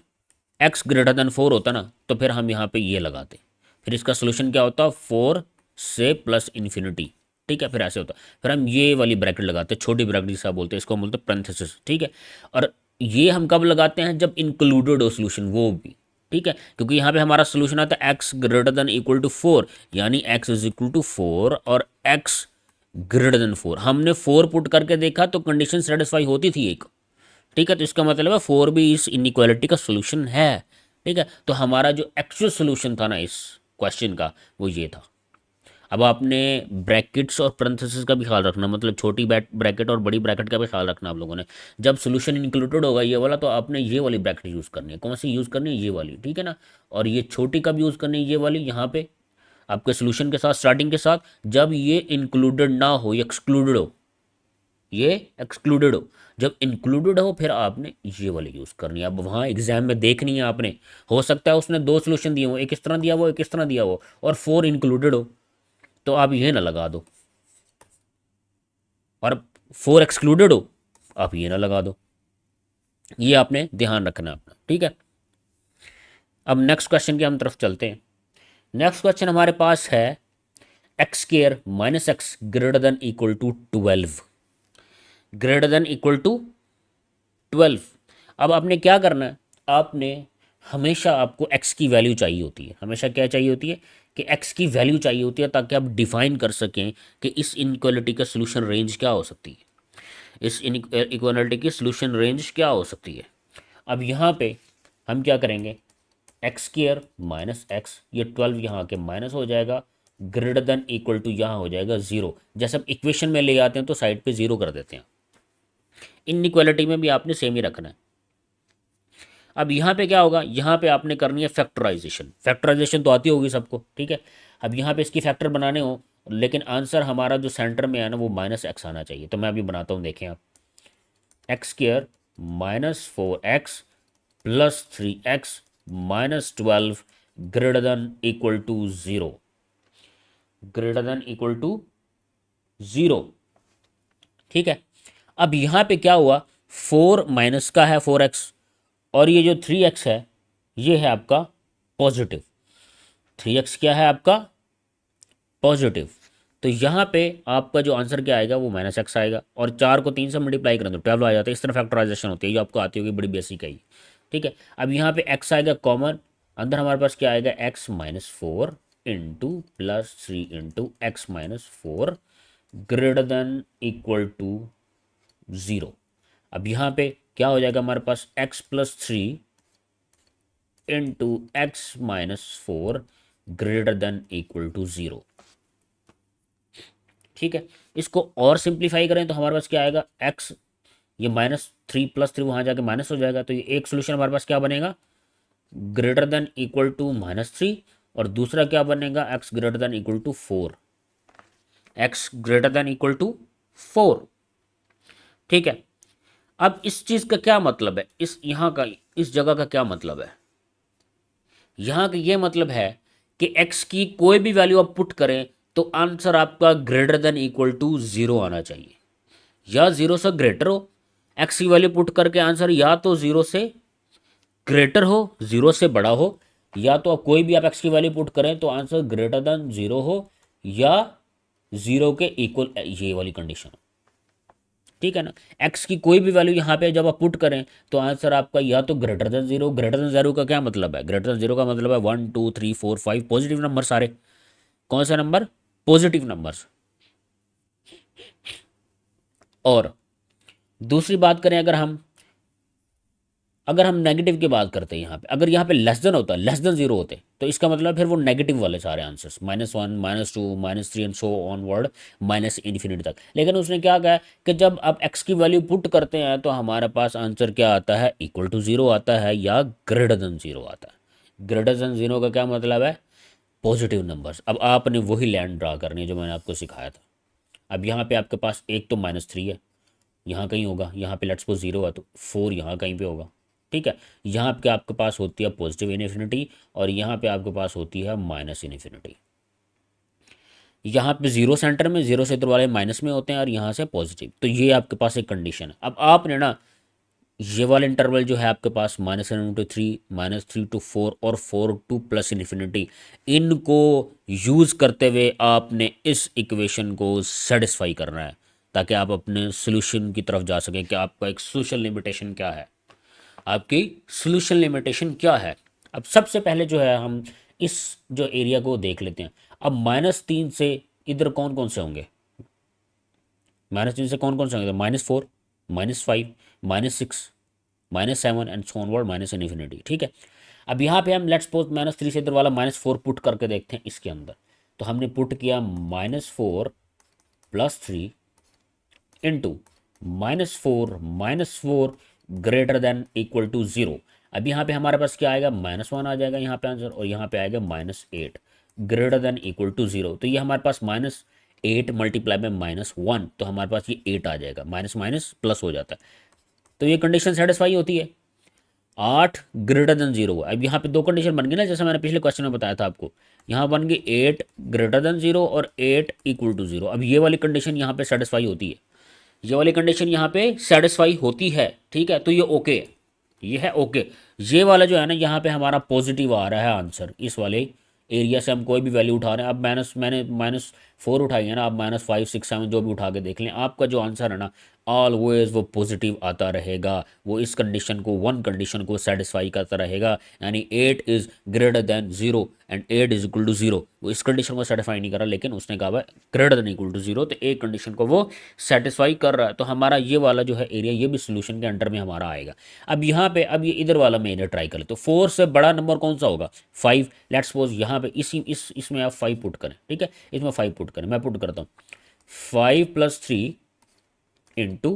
Speaker 1: x greater then 4 होता ना, तो फिर हम यहाँ पे ये लगाते, फिर इसका सोल्यूशन क्या होता, 4 से प्लस इन्फिनिटी, ठीक है। फिर ऐसे होता, फिर हम ये वाली ब्रैकेट लगाते हैं, छोटी ब्रैकेट जिसे बोलते हैं, इसको हम बोलते हैं पैरेंथेसिस, ठीक है। और ये हम कब लगाते हैं, जब इंक्लूडेड हो सोल्यूशन वो भी, ठीक है, क्योंकि यहाँ पे हमारा सोल्यूशन आता है x greater than equal to 4, यानी x इज इक्वल टू 4 और x ग्रेटर देन 4। हमने 4 पुट करके देखा तो कंडीशन सेटिस्फाई होती थी एक, ठीक है। तो इसका मतलब है 4 भी इस इनइक्वालिटी का सोल्यूशन है, ठीक है। तो हमारा जो एक्चुअल सोल्यूशन था ना इस क्वेश्चन का वो ये था। अब आपने ब्रैकेट्स और पैरेंथेसिस का भी ख्याल रखना, मतलब छोटी ब्रैकेट और बड़ी ब्रैकेट का भी ख्याल रखना आप लोगों ने। जब सोल्यूशन इंक्लूडेड होगा ये वाला तो आपने ये वाली ब्रैकेट यूज़ करनी है, कौन सी यूज़ करनी है, ये वाली, ठीक है ना। और ये छोटी कब यूज़ करनी है, ये वाली यहाँ पे आपके सोल्यूशन के साथ स्टार्टिंग के साथ, जब ये इंक्लूडेड ना हो, ये एक्सक्लूडेड हो, ये एक्सक्लूडेड हो। जब इंक्लूडेड हो फिर आपने ये वाली यूज़ करनी है। अब वहाँ एग्जाम में देखनी है आपने, हो सकता है उसने 2 सोल्यूशन दिए हो, एक इस तरह दिया वो, एक इस तरह दिया हो, और 4 इंक्लूडेड हो, तो आप ये ना लगा दो, और 4 एक्सक्लूडेड हो आप ये ना लगा दो, ये आपने ध्यान रखना अपना, ठीक है। अब नेक्स्ट क्वेश्चन की हम तरफ चलते हैं। नेक्स्ट क्वेश्चन हमारे पास है x square minus x greater than equal to 12, greater than equal to 12। अब आपने क्या करना है, आपने हमेशा आपको x की वैल्यू चाहिए होती है, हमेशा क्या चाहिए होती है कि x की वैल्यू चाहिए होती है, ताकि आप डिफाइन कर सकें कि इस इनइक्वालिटी का सोल्यूशन रेंज क्या हो सकती है, इस इनइक्वालिटी की सोल्यूशन रेंज क्या हो सकती है। अब यहाँ पे हम क्या करेंगे, एक्स स्क्वायर माइनस एक्स, ये 12 यहाँ के माइनस हो जाएगा, ग्रेटर देन इक्वल टू यहाँ हो जाएगा 0। जैसे हम इक्वेशन में ले आते हैं तो साइड पे 0 कर देते हैं। इनइक्वालिटी में भी आपने सेम ही रखना है। अब यहाँ पे क्या होगा, यहाँ पे आपने करनी है फैक्टराइजेशन। फैक्टराइजेशन तो आती होगी सबको, ठीक है। अब यहाँ पे इसकी फैक्टर बनाने हो, लेकिन आंसर हमारा जो सेंटर में है ना वो -x आना चाहिए। तो मैं अभी बनाता हूँ, देखें आप। x² -4x + 3x -12 greater than equal to 0, greater than equal to 0, ठीक है। अब यहाँ पे क्या हुआ, 4 माइनस का है 4x, और ये जो 3x है ये है आपका पॉजिटिव। 3x क्या है आपका पॉजिटिव। तो यहाँ पे आपका जो आंसर क्या आएगा वो -x आएगा, और 4 को 3 से मल्टीप्लाई करें तो 12 आ जाता है। इस तरह फैक्टराइजेशन होती है, ये आपको आती होगी, बड़ी बेसिक है, ठीक है। अब यहाँ पे x आएगा कॉमन, अंदर हमारे पास क्या आएगा x -4 into +3 into x -4 greater than equal to 0। अब यहाँ पे क्या हो जाएगा हमारे पास x +3 into x -4 greater than equal to 0, ठीक है। इसको और सिंप्लीफाई करें तो हमारे पास क्या आएगा, x, ये -3 + 3 वहाँ जाके माइनस हो जाएगा। तो ये एक सोल्यूशन हमारे पास क्या बनेगा, ग्रेटर देन इक्वल टू -3, और दूसरा क्या बनेगा, x greater than equal to 4, x greater than equal to 4, ठीक है। अब इस चीज़ का क्या मतलब है, इस यहाँ का, इस जगह का क्या मतलब है, यहाँ का ये मतलब है कि x की कोई भी वैल्यू आप पुट करें तो आंसर आपका ग्रेटर देन इक्वल टू 0 आना चाहिए, या 0 से ग्रेटर हो। x की वैल्यू पुट करके आंसर या तो 0 से ग्रेटर हो, 0 से बड़ा हो, या तो आप कोई भी आप x की वैल्यू पुट करें तो आंसर ग्रेटर देन 0 हो, या 0 के इक्वल, ये वाली कंडीशन, ठीक है ना। x की कोई भी वैल्यू यहाँ पे जब आप पुट करें तो आंसर आपका या तो ग्रेटर देन 0, ग्रेटर देन 0 का क्या मतलब है, ग्रेटर देन 0 का मतलब है 1 2 3 4 5 पॉजिटिव नंबर सारे। कौन सा नंबर, पॉजिटिव नंबर्स। और दूसरी बात करें, अगर हम नेगेटिव की बात करते हैं यहाँ पे, अगर यहाँ पे लेस देन होता, लेस देन 0 होते, तो इसका मतलब फिर वो नेगेटिव वाले सारे answers, -1 -2 -3 and so onward -infinity तक। लेकिन उसने क्या कहा कि जब आप x की वैल्यू पुट करते हैं तो हमारे पास आंसर क्या आता है, इक्वल टू 0 आता है, या ग्रेटर देन 0 आता है। ग्रेटर देन 0 का क्या मतलब है, पॉजिटिव नंबर्स। अब आपने वही लाइन ड्रा करनी है जो मैंने आपको सिखाया था। अब यहाँ पे आपके पास एक तो -3 है, यहाँ कहीं होगा, यहाँ पे लेट्स सपोज 0 है तो 4 यहाँ कहीं पे होगा, ठीक है। यहाँ पे आपके पास होती है पॉजिटिव इन्फिनिटी, और यहाँ पे आपके पास होती है -इन्फिनिटी। यहाँ पे 0 सेंटर में, 0 से इधर वाले माइनस में होते हैं, और यहाँ से पॉजिटिव। तो ये आपके पास एक कंडीशन है। अब आपने ना ये वाला इंटरवल जो है आपके पास -3 -3 to 4 और 4 to +इन्फिनिटी, इनको यूज़ करते हुए आपने इस इक्वेशन को सेटिस्फाई करना है, ताकि आप अपने सोल्यूशन की तरफ जा सकें कि आपका एक सोल्यूशन लिमिटेशन क्या है, आपकी सोल्यूशन लिमिटेशन क्या है। अब सबसे पहले जो है हम इस जो एरिया को देख लेते हैं। अब -3 से इधर कौन कौन से होंगे, -3 से कौन कौन से होंगे, -4 -5 -6 -7 एंड सो ऑनवर्ड -इन्फिनिटी, ठीक है। अब यहाँ पे हम लेट्स सपोज -3 से इधर वाला -4 पुट करके देखते हैं इसके अंदर। तो हमने पुट किया -4 + 3 into -4 greater than equal to 0। अब यहाँ पे हमारे पास क्या आएगा, -1 आ जाएगा यहाँ पे आंसर, और यहाँ पे आएगा -8 ग्रेटर देन इक्वल टू 0। तो ये हमारे पास -8 मल्टीप्लाई में -1, तो हमारे पास ये 8 आ जाएगा, माइनस माइनस प्लस हो जाता है। तो ये कंडीशन सेटिस्फाई होती है, 8 ग्रेटर देन 0। अब यहाँ पे दो कंडीशन बन गई ना, जैसे मैंने पिछले क्वेश्चन में बताया था आपको, यहाँ बन गई 8 ग्रेटर देन 0 और 8 इक्वल टू 0। अब ये वाली कंडीशन यहाँ पे सेटिस्फाई होती है, ये वाली कंडीशन यहाँ पे सेटिस्फाई होती है, ठीक है। तो ये ओके है, ये है ओके। ये वाला जो है ना, यहाँ पे हमारा पॉजिटिव आ रहा है आंसर, इस वाले एरिया से हम कोई भी वैल्यू उठा रहे हैं। अब मैंने 4 उठाइए ना आप, -5 6 7 जो भी उठा के देख लें, आपका जो आंसर है ना ऑलवेज वो पॉजिटिव आता रहेगा। वो इस कंडीशन को, वन कंडीशन को सेटिस्फाई करता रहेगा, यानी 8 is greater than 0 and 8 is equal to 0। वो इस कंडीशन को सेटिस्फाई नहीं कर रहा, लेकिन उसने कहा है ग्रेटर देन इक्वल टू 0, तो एक कंडीशन को वो सेटिस्फाई कर रहा है। तो हमारा ये वाला जो है एरिया, ये भी सोल्यूशन के अंडर में हमारा आएगा। अब यहाँ पे, अब ये इधर वाला में एरिया ट्राई कर ले, तो 4 से बड़ा नंबर कौन सा होगा? 5। लेट्स सपोज यहाँ पे इसमें आप 5 पुट करें, ठीक है, इसमें 5 पुट करें, मैं पुट करता हूँ 5 + 3 into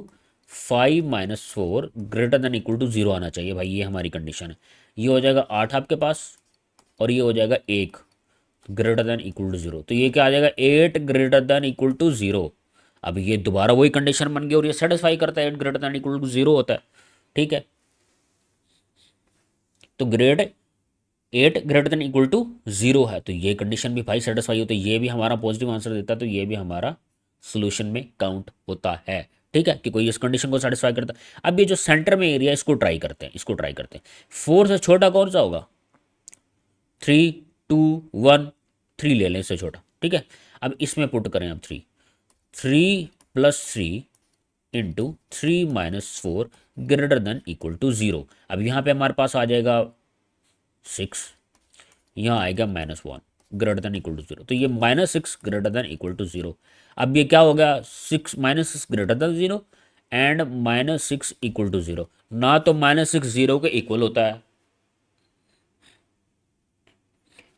Speaker 1: 5 - 4 greater than equal to 0 आना चाहिए भाई, ये हमारी कंडीशन है। ये हो जाएगा 8 आपके पास, और ये हो जाएगा 1 ग्रेटर देन इक्वल टू 0। तो ये क्या आ जाएगा? 8 ग्रेटर देन इक्वल टू 0। अब ये दोबारा वही कंडीशन बन गई और ये सेटिस्फाई करता है, 8 ग्रेटर देन इक्वल टू 0 होता है, ठीक है। तो 8 ग्रेटर देन इक्वल टू 0 है, तो ये कंडीशन भी भाई सेटिस्फाई होती है, ये भी हमारा पॉजिटिव आंसर देता है, तो ये भी हमारा सोल्यूशन में काउंट होता है, ठीक है, कि कोई इस कंडीशन को सेटिस्फाई करता है। अब ये जो सेंटर में एरिया, इसको ट्राई करते हैं, इसको ट्राई करते हैं। 4 से छोटा कौन सा होगा? 3 2 1, 3 ले लें इससे छोटा, ठीक है। अब इसमें पुट करें आप 3 + 3 into 3 - 4 greater than equal to 0। अब यहाँ पे हमारे पास आ जाएगा 6, यहाँ आएगा -1 ग्रेटर देन इक्वल टू 0, तो ये -6 ग्रेटर देन इक्वल टू 0। अब ये क्या हो गया? -6 greater than 0 and -6 equal to 0। ना तो -6 0 के इक्वल होता है,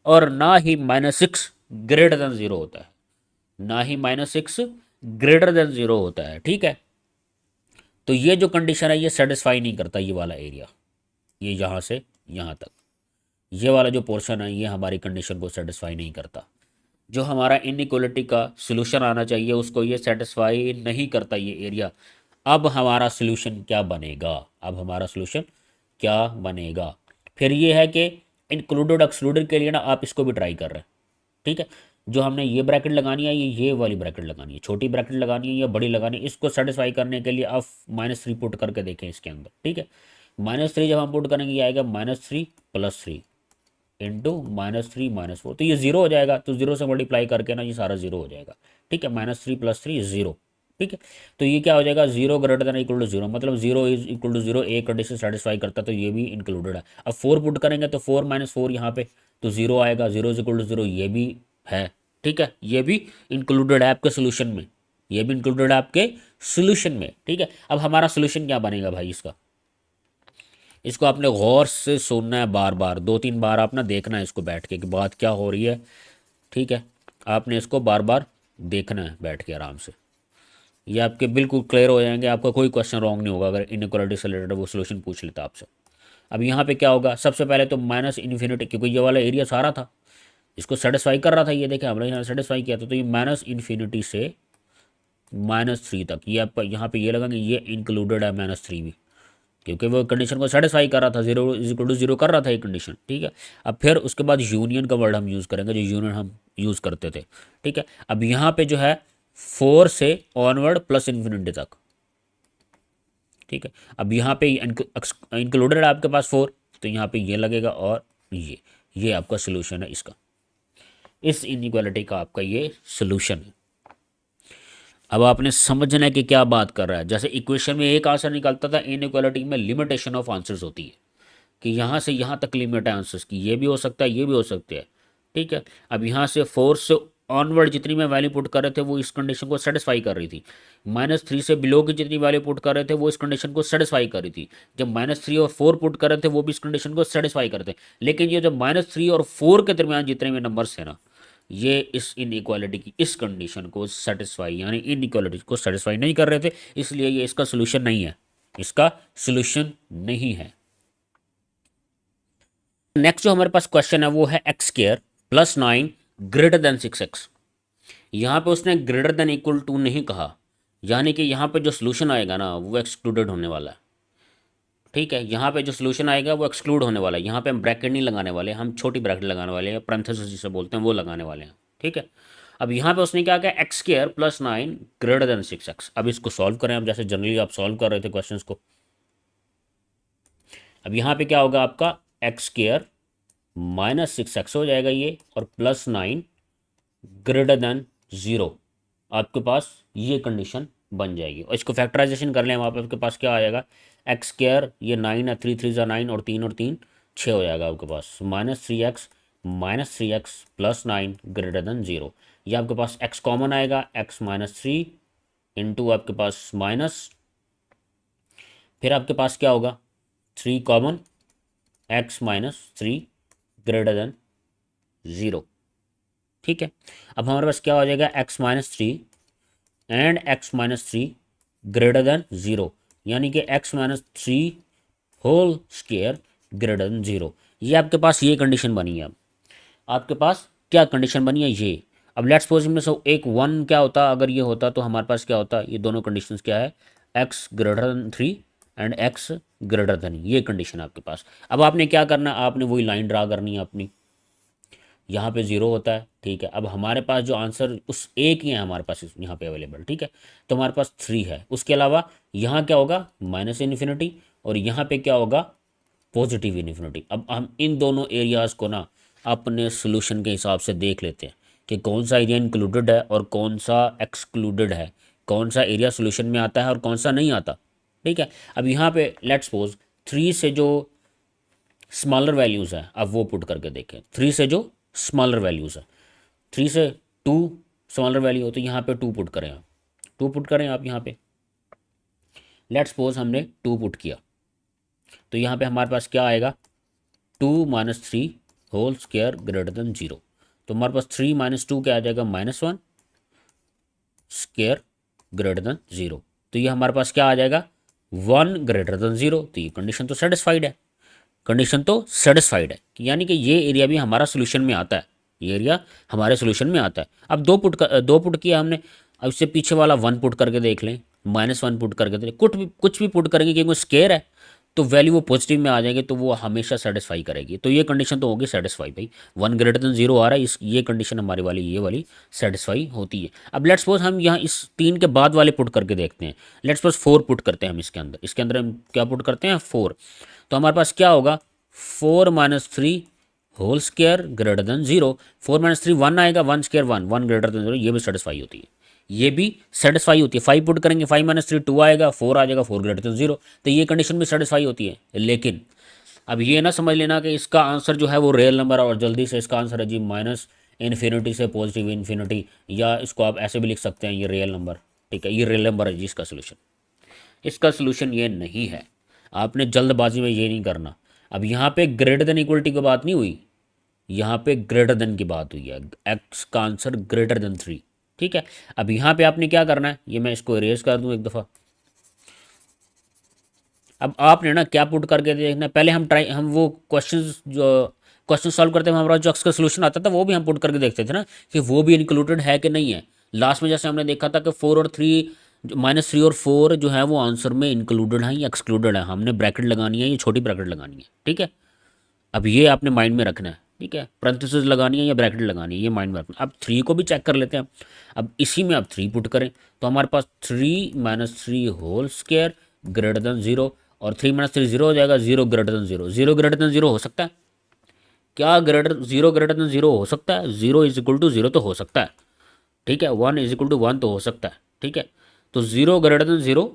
Speaker 1: और ना ही -6 ग्रेटर देन 0 होता है, ना ही -6 ग्रेटर देन 0 होता है, ठीक है। तो ये जो कंडीशन है ये सेटिस्फाई नहीं करता, ये वाला एरिया, ये यहाँ से यहाँ तक, ये वाला जो पोर्शन है ये हमारी कंडीशन को सेटिस्फाई नहीं करता। जो हमारा इनइक्वालिटी का सोल्यूशन आना चाहिए उसको ये सेटिस्फाई नहीं करता ये एरिया। अब हमारा सोल्यूशन क्या बनेगा? अब हमारा सोल्यूशन क्या बनेगा? फिर ये है कि इंक्लूडेड एक्सक्लूडेड के लिए ना आप इसको भी ट्राई कर रहे हैं, ठीक है। जो हमने ये ब्रैकेट लगानी है, ये वाली ब्रैकेट लगानी है, छोटी ब्रैकेट लगानी है या बड़ी लगानी है, इसको सेटिस्फाई करने के लिए आप -3 पुट करके देखें इसके अंदर, ठीक है। -3 जब हम पुट करेंगे ये आएगा -3 + 3 इंटू -3 - 4, तो ये 0 हो जाएगा, तो 0 से मल्टीप्लाई करके ना ये सारा 0 हो जाएगा, ठीक है। -3 + 3 0, ठीक है। तो ये क्या हो जाएगा? 0 ग्रेटर देन इक्वल टू 0, मतलब 0 इज इक्वल टू 0 एक कंडीशन सेटिस्फाई करता, तो ये भी इंक्लूडेड है। अब 4 पुट करेंगे तो 4 - 4 यहाँ पे, तो 0 आएगा, 0 इज इक्वल टू 0, ये भी है, ठीक है। ये भी इंक्लूडेड है आपके सोल्यूशन में, ये भी इंक्लूडेड है आपके सोल्यूशन में, ठीक है। अब हमारा सोल्यूशन क्या बनेगा भाई इसका? इसको आपने गौर से सुनना है, बार बार 2 3 बार आपने देखना है इसको बैठ के कि बात क्या हो रही है, ठीक है। आपने इसको बार बार देखना है बैठ के आराम से, ये आपके बिल्कुल क्लियर हो जाएंगे, आपका कोई क्वेश्चन रॉन्ग नहीं होगा अगर इनइक्वालिटी से रिलेटेड वो सोल्यूशन पूछ लेता आपसे। अब यहाँ पे क्या होगा? सबसे पहले तो -∞, क्योंकि ये वाला एरिया सारा था इसको सेटिस्फाई कर रहा था, ये देखें हमने यहाँ सेटिस्फाई किया था, तो ये -∞ से -3 तक, ये आपका यहाँ पे ये लगाएंगे, ये इंक्लूडेड है -3 भी, क्योंकि वो कंडीशन को सेटिस्फाई कर रहा था, 0 इज इक्वल टू 0 कर रहा था ये कंडीशन, ठीक है। अब फिर उसके बाद यूनियन का वर्ड हम यूज़ करेंगे, जो यूनियन हम यूज़ करते थे, ठीक है। अब यहाँ पे जो है 4 से ऑनवर्ड प्लस इन्फिनिटी तक, ठीक है। अब यहाँ पे इंक्लूडेड है आपके पास 4, तो यहाँ पे ये लगेगा, और ये आपका सोल्यूशन है इसका, इस इनइक्वालिटी का आपका ये सोल्यूशन है। अब आपने समझना है कि क्या बात कर रहा है। जैसे इक्वेशन में एक आंसर निकलता था, इनइक्वालिटी में लिमिटेशन ऑफ आंसर्स होती है कि यहाँ से यहाँ तक लिमिट है आंसर्स की, ये भी हो सकता है, ये भी हो सकते हैं, ठीक है। अब यहाँ से 4 से ऑनवर्ड जितनी मैं वैल्यू पुट कर रहे थे वो इस कंडीशन को सेटिस्फाई कर रही थी, -3 से बिलो की जितनी वैल्यू पुट कर रहे थे वो इस कंडीशन को सेटिस्फाई कर रही थी, जब -3 और 4 पुट कर रहे थे वो भी इस कंडीशन को सेटिस्फाई करते। लेकिन ये जब -3 और 4 के दरमियान जितने भी नंबर्स हैं ना, ये इस इनइक्वालिटी की इस कंडीशन को सेटिस्फाई, यानी इनइक्वालिटी को सेटिस्फाई नहीं कर रहे थे, इसलिए ये इसका सोल्यूशन नहीं है, इसका सोल्यूशन नहीं है। नेक्स्ट जो हमारे पास क्वेश्चन है वो है x² + 9 ग्रेटर देन 6x। यहाँ पे उसने ग्रेटर देन इक्वल टू नहीं कहा, यानी कि यहाँ पे जो सोल्यूशन आएगा ना वो एक्सक्लूडेड होने वाला है, ठीक है। यहाँ पे जो सोल्यूशन आएगा वो एक्सक्लूड होने वाला है, यहाँ पे हम ब्रैकेट नहीं लगाने वाले, हम छोटी ब्रैकेट लगाने वाले हैं, पैरेंथेसिस जिसे बोलते हैं वो लगाने वाले हैं, ठीक है। अब यहाँ पे उसने क्या किया? x² + 9 greater then 6x। अब इसको सॉल्व करें, अब जैसे जनरली आप सॉल्व कर रहे थे क्वेश्चंस को। अब यहाँ पे क्या होगा आपका? x² - 6x हो जाएगा ये, और +9 ग्रेटर देन ज़ीरो, आपके पास ये कंडीशन बन जाएगी। और इसको फैक्टराइजेशन कर लें, वहाँ पर आपके पास क्या आ जाएगा, एक्स स्क्वायर, ये 9 है, 3 3 ज़ा 9 और 3 6 हो जाएगा आपके पास, -3x प्लस 9 ग्रेटर देन 0। ये आपके पास x कॉमन आएगा, x-3 इंटू आपके पास माइनस, फिर आपके पास क्या होगा, 3 कॉमन, x-3 ग्रेटर देन 0। ठीक है, अब हमारे पास क्या हो जाएगा, x-3 and x-3 greater than 0, यानी कि x-3 whole square greater than 0। ये आपके पास ये कंडीशन बनी है। अब आपके पास क्या कंडीशन बनी है ये। अब लेट्स सपोज इनमें से एक वन क्या होता, अगर ये होता तो हमारे पास क्या होता, ये दोनों कंडीशंस क्या है, x greater then 3 and x greater then, ये कंडीशन आपके पास। अब आपने क्या करना है, आपने वही लाइन ड्रा करनी है अपनी, यहाँ पे ज़ीरो होता है। ठीक है, अब हमारे पास जो आंसर उस एक ही है हमारे पास यहाँ पे अवेलेबल। ठीक है, तो हमारे पास 3 है, उसके अलावा यहाँ क्या होगा, माइनस इन्फिनिटी, और यहाँ पे क्या होगा, पॉजिटिव इन्फिनिटी। अब हम इन दोनों एरियाज़ को ना अपने सोल्यूशन के हिसाब से देख लेते हैं कि कौन सा एरिया इंक्लूडेड है और कौन सा एक्सक्लूडेड है, कौन सा एरिया सोल्यूशन में आता है और कौन सा नहीं आता। ठीक है, अब यहाँ पे लेट्स सपोज 3 से जो स्मॉलर वैल्यूज़ है, अब वो पुट करके देखें। 3 से जो स्मॉलर वैल्यूज़ है, 3 से 2 स्मॉलर वैल्यू हो, तो यहाँ पे 2 पुट करें आप, 2 पुट करें आप यहाँ पे। लेट्स सपोज हमने 2 पुट किया, तो यहाँ पे हमारे पास क्या आएगा, 2-3 होल स्क्वायर ग्रेटर देन 0। तो हमारे पास 3 - 2 क्या आ जाएगा, -1 स्क्वायर ग्रेटर देन 0। तो ये हमारे पास क्या आ जाएगा, 1 ग्रेटर देन 0। तो ये कंडीशन तो सेटिस्फाइड है, कंडीशन तो सेटिस्फाइड है, यानी कि ये एरिया भी हमारा सोल्यूशन में आता है, ये एरिया हमारे सोल्यूशन में आता है। अब दो पुट किया हमने, अब इससे पीछे वाला 1 पुट करके देख लें, -1 पुट करके देख, कुछ भी पुट करेंगे, क्योंकि स्केयर है तो वैल्यू वो पॉजिटिव में आ जाएगी, तो वो हमेशा सेटिस्फाई करेगी। तो ये कंडीशन तो होगी सेटिस्फाई भाई, 1 ग्रेटर देन 0 आ रहा है, ये कंडीशन हमारी वाली ये वाली सेटिस्फाई होती है। अब लेट्स सपोज हम यहाँ इस 3 के बाद वाले पुट करके देखते हैं। लेट्स सपोज 4 पुट करते हैं हम इसके अंदर हम क्या पुट करते हैं, 4। तो हमारे पास क्या होगा, 4-3 होल स्क्वायर ग्रेटर देन 0। 4-3 1 आएगा, 1 स्क्वायर 1, 1 ग्रेटर देन 0, ये भी सेटिस्फाई होती है, ये भी सेटिस्फाई होती है। 5 पुट करेंगे, 5-3 2 आएगा, 4 आ जाएगा, 4 ग्रेटर देन 0, तो ये कंडीशन भी सेटिस्फाई होती है। लेकिन अब ये ना समझ लेना कि इसका आंसर जो है वो रियल नंबर, और जल्दी से इसका आंसर है जी माइनस इन्फिनिटी से पॉजिटिव इन्फिनिटी, या इसको आप ऐसे भी लिख सकते हैं, ये रियल नंबर। ठीक है, ये रियल नंबर है जी इसका सोल्यूशन। इसका सोल्यूशन ये नहीं है, आपने जल्दबाजी में ये नहीं करना। अब यहाँ पे ग्रेटर देन इक्वलिटी की बात नहीं हुई, यहाँ पे ग्रेटर देन की बात हुई है, एक्स का आंसर ग्रेटर देन 3। ठीक है, अब यहाँ पे आपने क्या करना है, ये मैं इसको इरेज कर दूँ एक दफ़ा। अब आपने ना क्या पुट करके देखना, पहले हम वो क्वेश्चन सॉल्व करते हैं, हमारा जो एक्स का सोल्यूशन आता था वो भी हम पुट करके देखते थे ना कि वो भी इंक्लूडेड है कि नहीं है। लास्ट में जैसे हमने देखा था कि 4 और 3 -3 और 4 जो है वो आंसर में इंक्लूडेड है या एक्सक्लूडेड है, हमने ब्रैकेट लगानी है, ये छोटी ब्रैकेट लगानी है। ठीक है, अब ये आपने माइंड में रखना है। ठीक है, पैरेंथेसिस लगानी है या ब्रैकेट लगानी है, ये माइंड में रखना। अब 3 को भी चेक कर लेते हैं। अब इसी में आप 3 पुट करें, तो हमारे पास 3-3 होल स्क्वायर ग्रेटर देन 0, और 3-3 0 हो जाएगा, 0 ग्रेटर देन 0। 0 ग्रेटर देन 0 हो सकता है क्या, 0 ग्रेटर देन 0 हो सकता है, 0 इज इक्वल टू 0 तो हो सकता है। ठीक है, 1 इज इक्वल टू 1 तो हो सकता है। ठीक है, तो 0 ग्रेटर देन 0,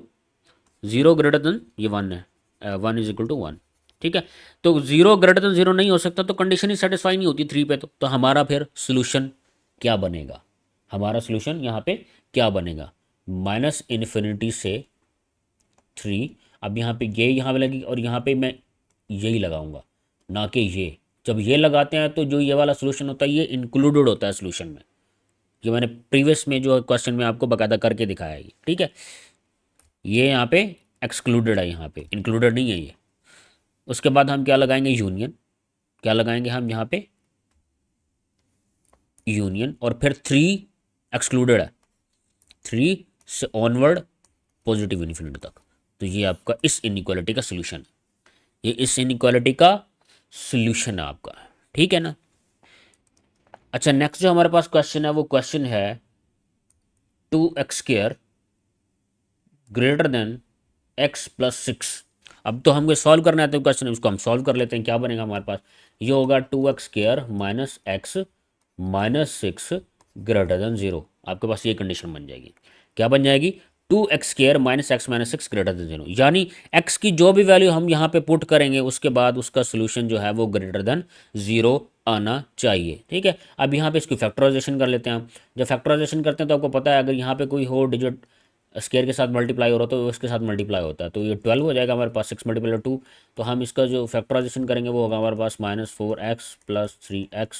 Speaker 1: 0 ग्रेटर देन ये 1 है, 1 इज इक्वल टू 1। ठीक है, तो 0 ग्रेटर देन 0 नहीं हो सकता, तो कंडीशन ही सेटिस्फाई नहीं होती 3 पे। तो हमारा फिर सोल्यूशन क्या बनेगा, हमारा सोल्यूशन यहाँ पे क्या बनेगा, माइनस इन्फिनिटी से 3। अब यहाँ पे ये यहाँ पे लगी, और यहाँ पे मैं यही लगाऊंगा, ना कि ये। जब ये लगाते हैं तो जो ये वाला सोल्यूशन होता है ये इंक्लूडेड होता है सोल्यूशन में, ये मैंने प्रीवियस में जो क्वेश्चन में आपको बकायदा करके दिखाया है। ठीक है, ये यहाँ पे एक्सक्लूडेड है, यहाँ पे इंक्लूडेड नहीं है ये। उसके बाद हम क्या लगाएंगे, यूनियन। क्या लगाएंगे हम यहाँ पे, यूनियन, और फिर 3 एक्सक्लूडेड है, 3 से ऑनवर्ड पॉजिटिव इन्फिनिटी तक। तो ये आपका इस इनइक्वालिटी का सोल्यूशन है, ये इस इनइक्वालिटी का सोल्यूशन है आपका। ठीक है ना। अच्छा, नेक्स्ट जो हमारे पास क्वेश्चन है वो क्वेश्चन है 2x² ग्रेटर देन x + 6। अब तो हमको सॉल्व करना है तो क्वेश्चन, उसको हम सॉल्व कर लेते हैं। क्या बनेगा हमारे पास, ये होगा 2x² - x - 6 ग्रेटर देन 0, आपके पास ये कंडीशन बन जाएगी। क्या बन जाएगी? 2x² minus x minus 6 greater than 0, यानी x की जो भी वैल्यू हम यहाँ पे पुट करेंगे उसके बाद उसका सोल्यूशन जो है वो ग्रेटर देन 0 आना चाहिए। ठीक है, अब यहाँ पे इसकी फैक्टराइजेशन कर लेते हैं हम। जब फैक्टराइजेशन करते हैं तो आपको पता है अगर यहाँ पे कोई हो डिजिट स्केयर के साथ मल्टीप्लाई हो रहा तो उसके साथ मल्टीप्लाई होता है, तो ये 12 हो जाएगा हमारे पास, 6 मल्टीप्लाई 2। तो हम इसका जो फैक्टराइजेशन करेंगे वो होगा हमारे पास -4x + 3x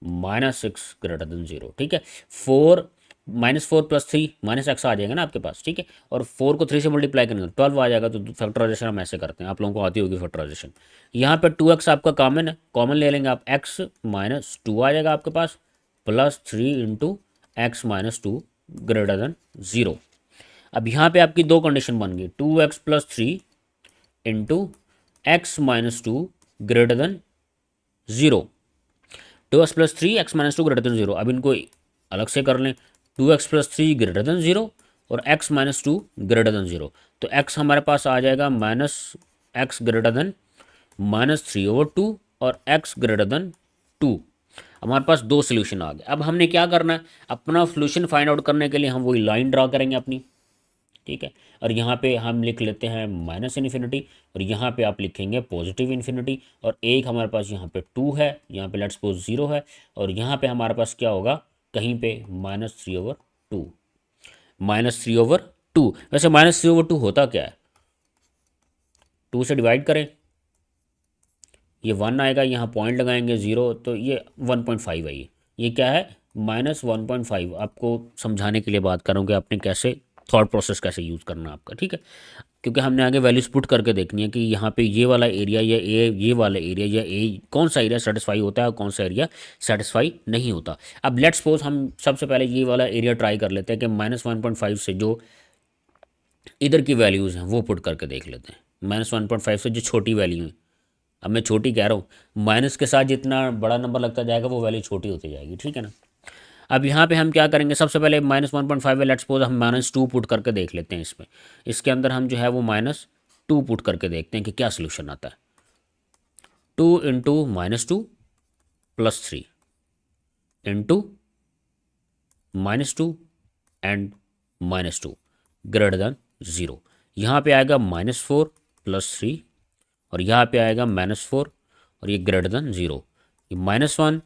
Speaker 1: -6 ग्रेटर देन 0। ठीक है, 4 -4 + 3 -x आ जाएगा ना आपके पास। ठीक है, और 4 को 3 से मल्टीप्लाई करेंगे तो 12 आ जाएगा। तो फैक्टराइजेशन हम ऐसे करते हैं, आप लोगों को आती होगी फैक्टराइजेशन। यहाँ पर 2x आपका कॉमन है, कॉमन ले लेंगे आप, x - 2 आ जाएगा आपके पास, +3 × x - 2 ग्रेटर देन 0। अब यहाँ पे आपकी दो कंडीशन बन गई, 2x + 3 × x - 2 greater than 0। 2x + 3 x - 2 greater than 0। अब इनको अलग से कर लें, 2x + 3 ग्रेटर देन 0 और x - 2 ग्रेटर देन 0। तो x हमारे पास आ जाएगा -x ग्रेटर देन -3/2 और x ग्रेटर देन 2। हमारे पास दो सोल्यूशन आ गए। अब हमने क्या करना है, अपना सोल्यूशन फाइंड आउट करने के लिए हम वही लाइन ड्रा करेंगे अपनी। ठीक है, और यहाँ पे हम लिख लेते हैं -∞, और यहाँ पे आप लिखेंगे +∞, और एक हमारे पास यहाँ पे 2 है, यहाँ पे लेट्स सपोज 0 है, और यहाँ पे हमारे पास क्या होगा, कहीं पे -3/2। -3/2, वैसे -3/2 होता क्या है, 2 से डिवाइड करें, ये 1 आएगा, यहाँ पॉइंट लगाएंगे 0, तो ये 1.5 है। ये क्या है, -1.5। आपको समझाने के लिए बात करूँ कि आपने कैसे थॉट प्रोसेस कैसे यूज़ करना है आपका। ठीक है, क्योंकि हमने आगे वैल्यूज पुट करके देखनी है कि यहाँ पे ये वाला एरिया या ये वाला एरिया या कौन सा एरिया सेटिस्फाई होता है और कौन सा एरिया सेटिस्फाई नहीं होता। अब लेट्स सपोज हम सबसे पहले ये वाला एरिया ट्राई कर लेते हैं कि -1.5 से जो इधर की वैल्यूज़ हैं वो पुट करके देख लेते हैं। -1.5 से जो छोटी वैल्यू है, अब मैं छोटी कह रहा हूँ, माइनस के साथ जितना बड़ा नंबर लगता जाएगा वो वैल्यू छोटी होती जाएगी। ठीक है ना। अब यहाँ पे हम क्या करेंगे, सबसे पहले -1.5 है, लेट्स सपोज हम -2 पुट करके देख लेते हैं इसमें। इसके अंदर हम जो है वो -2 पुट करके देखते हैं कि क्या सोल्यूशन आता है। 2 × -2 + 3 × -2 एंड -2 ग्रेटर देन 0। यहाँ पे आएगा -4 + 3, और यहाँ पे आएगा -4 और ये ग्रेटर देन 0। ये -1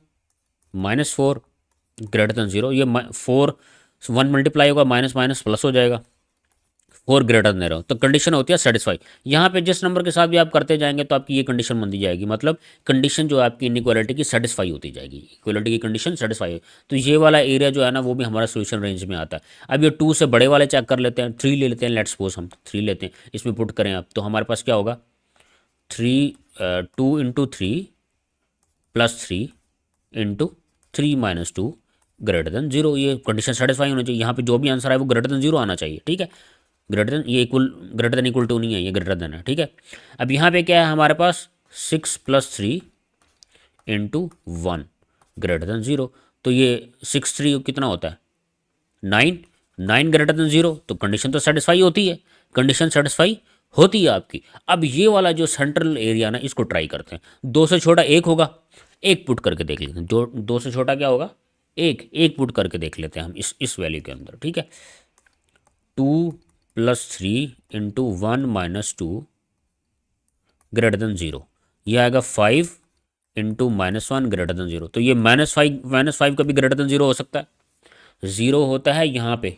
Speaker 1: -4 ग्रेटर देन 0, ये 4 1 मल्टीप्लाई होगा, माइनस माइनस प्लस हो जाएगा, 4 ग्रेटर देन 0, तो कंडीशन होती है सेटिस्फाई। यहाँ पे जिस नंबर के साथ भी आप करते जाएंगे तो आपकी ये कंडीशन बनती जाएगी, मतलब कंडीशन जो है आपकी इनइक्वालिटी की सेटिस्फाई होती जाएगी, इक्वालिटी की कंडीशन सेटिस्फाई। तो ये वाला एरिया जो है ना वो भी हमारा सोल्यूशन रेंज में आता है। अब ये 2 से बड़े वाले चेक कर लेते हैं, 3 ले लेते हैं, लेट्स सपोज हम 3 लेते हैं, इसमें पुट करें आप तो हमारे पास क्या होगा, 2 × 3 + 3 × 3 - 2 ग्रेटर देन 0। ये कंडीशन सेटिस्फाई होनी चाहिए, यहाँ पे जो भी आंसर है वो ग्रेटर देन 0 आना चाहिए। ठीक है, ग्रेटर देन, ये ग्रेटर देन इक्वल टू नहीं है, ये ग्रेटर देन है। ठीक है, अब यहाँ पे क्या है हमारे पास, 6 + 3 × 1 ग्रेटर देन 0। तो ये 6 3 कितना होता है, 9, 9 ग्रेटर देन 0, तो कंडीशन तो सेटिस्फाई होती है, कंडीशन सेटिस्फाई होती है आपकी। अब ये वाला जो सेंट्रल एरिया ना इसको ट्राई करते हैं, 2 से छोटा 1 होगा, 1 पुट करके देख लेते हैं, जो 2 से छोटा क्या होगा, 1 पुट करके देख लेते हैं हम इस वैल्यू के अंदर। ठीक है, 2 + 3 × 1 - 2 ग्रेटर देन 0, ये आएगा 5 × -1 ग्रेटर देन 0। तो ये -5 का भी ग्रेटर देन 0 हो सकता है। 0 होता है यहाँ पे,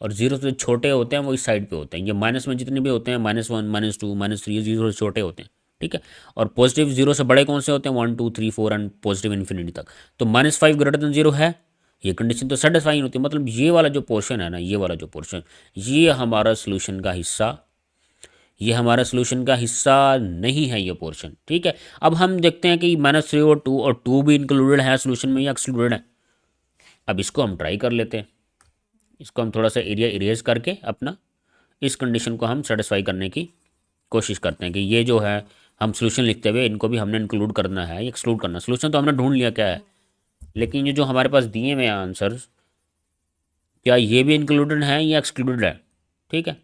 Speaker 1: और 0 से छोटे होते हैं वो इस साइड पे होते हैं। ये माइनस में जितने भी होते हैं, -1 -2 -3, 0 से छोटे होते हैं। ठीक है, और पॉजिटिव 0 से बड़े कौन से होते हैं, 1 2 3 4 एंड पॉजिटिव इन्फिनिटी तक। तो -5 ग्रेटर देन 0 है, ये कंडीशन तो सेटिस्फाई होती है। मतलब ये वाला जो पोर्शन है ना, ये वाला जो पोर्शन, ये हमारा सोल्यूशन का हिस्सा, ये हमारा सोल्यूशन का हिस्सा नहीं है ये पोर्शन। ठीक है, अब हम देखते हैं कि -3 और 2 भी इंक्लूडेड है सोल्यूशन में या एक्सक्लूडेड है। अब इसको हम ट्राई कर लेते हैं, इसको हम थोड़ा सा एरिया इरेज करके अपना इस कंडीशन को हम सेटिस्फाई करने की कोशिश करते हैं कि ये जो है हम सोल्यूशन लिखते हुए इनको भी हमने इंक्लूड करना है, एक्सक्लूड करना। सोल्यूशन तो हमने ढूंढ लिया क्या है, लेकिन ये जो हमारे पास दिए हुए आंसर, क्या ये भी इंक्लूडेड है या एक्सक्लूडेड है। ठीक है,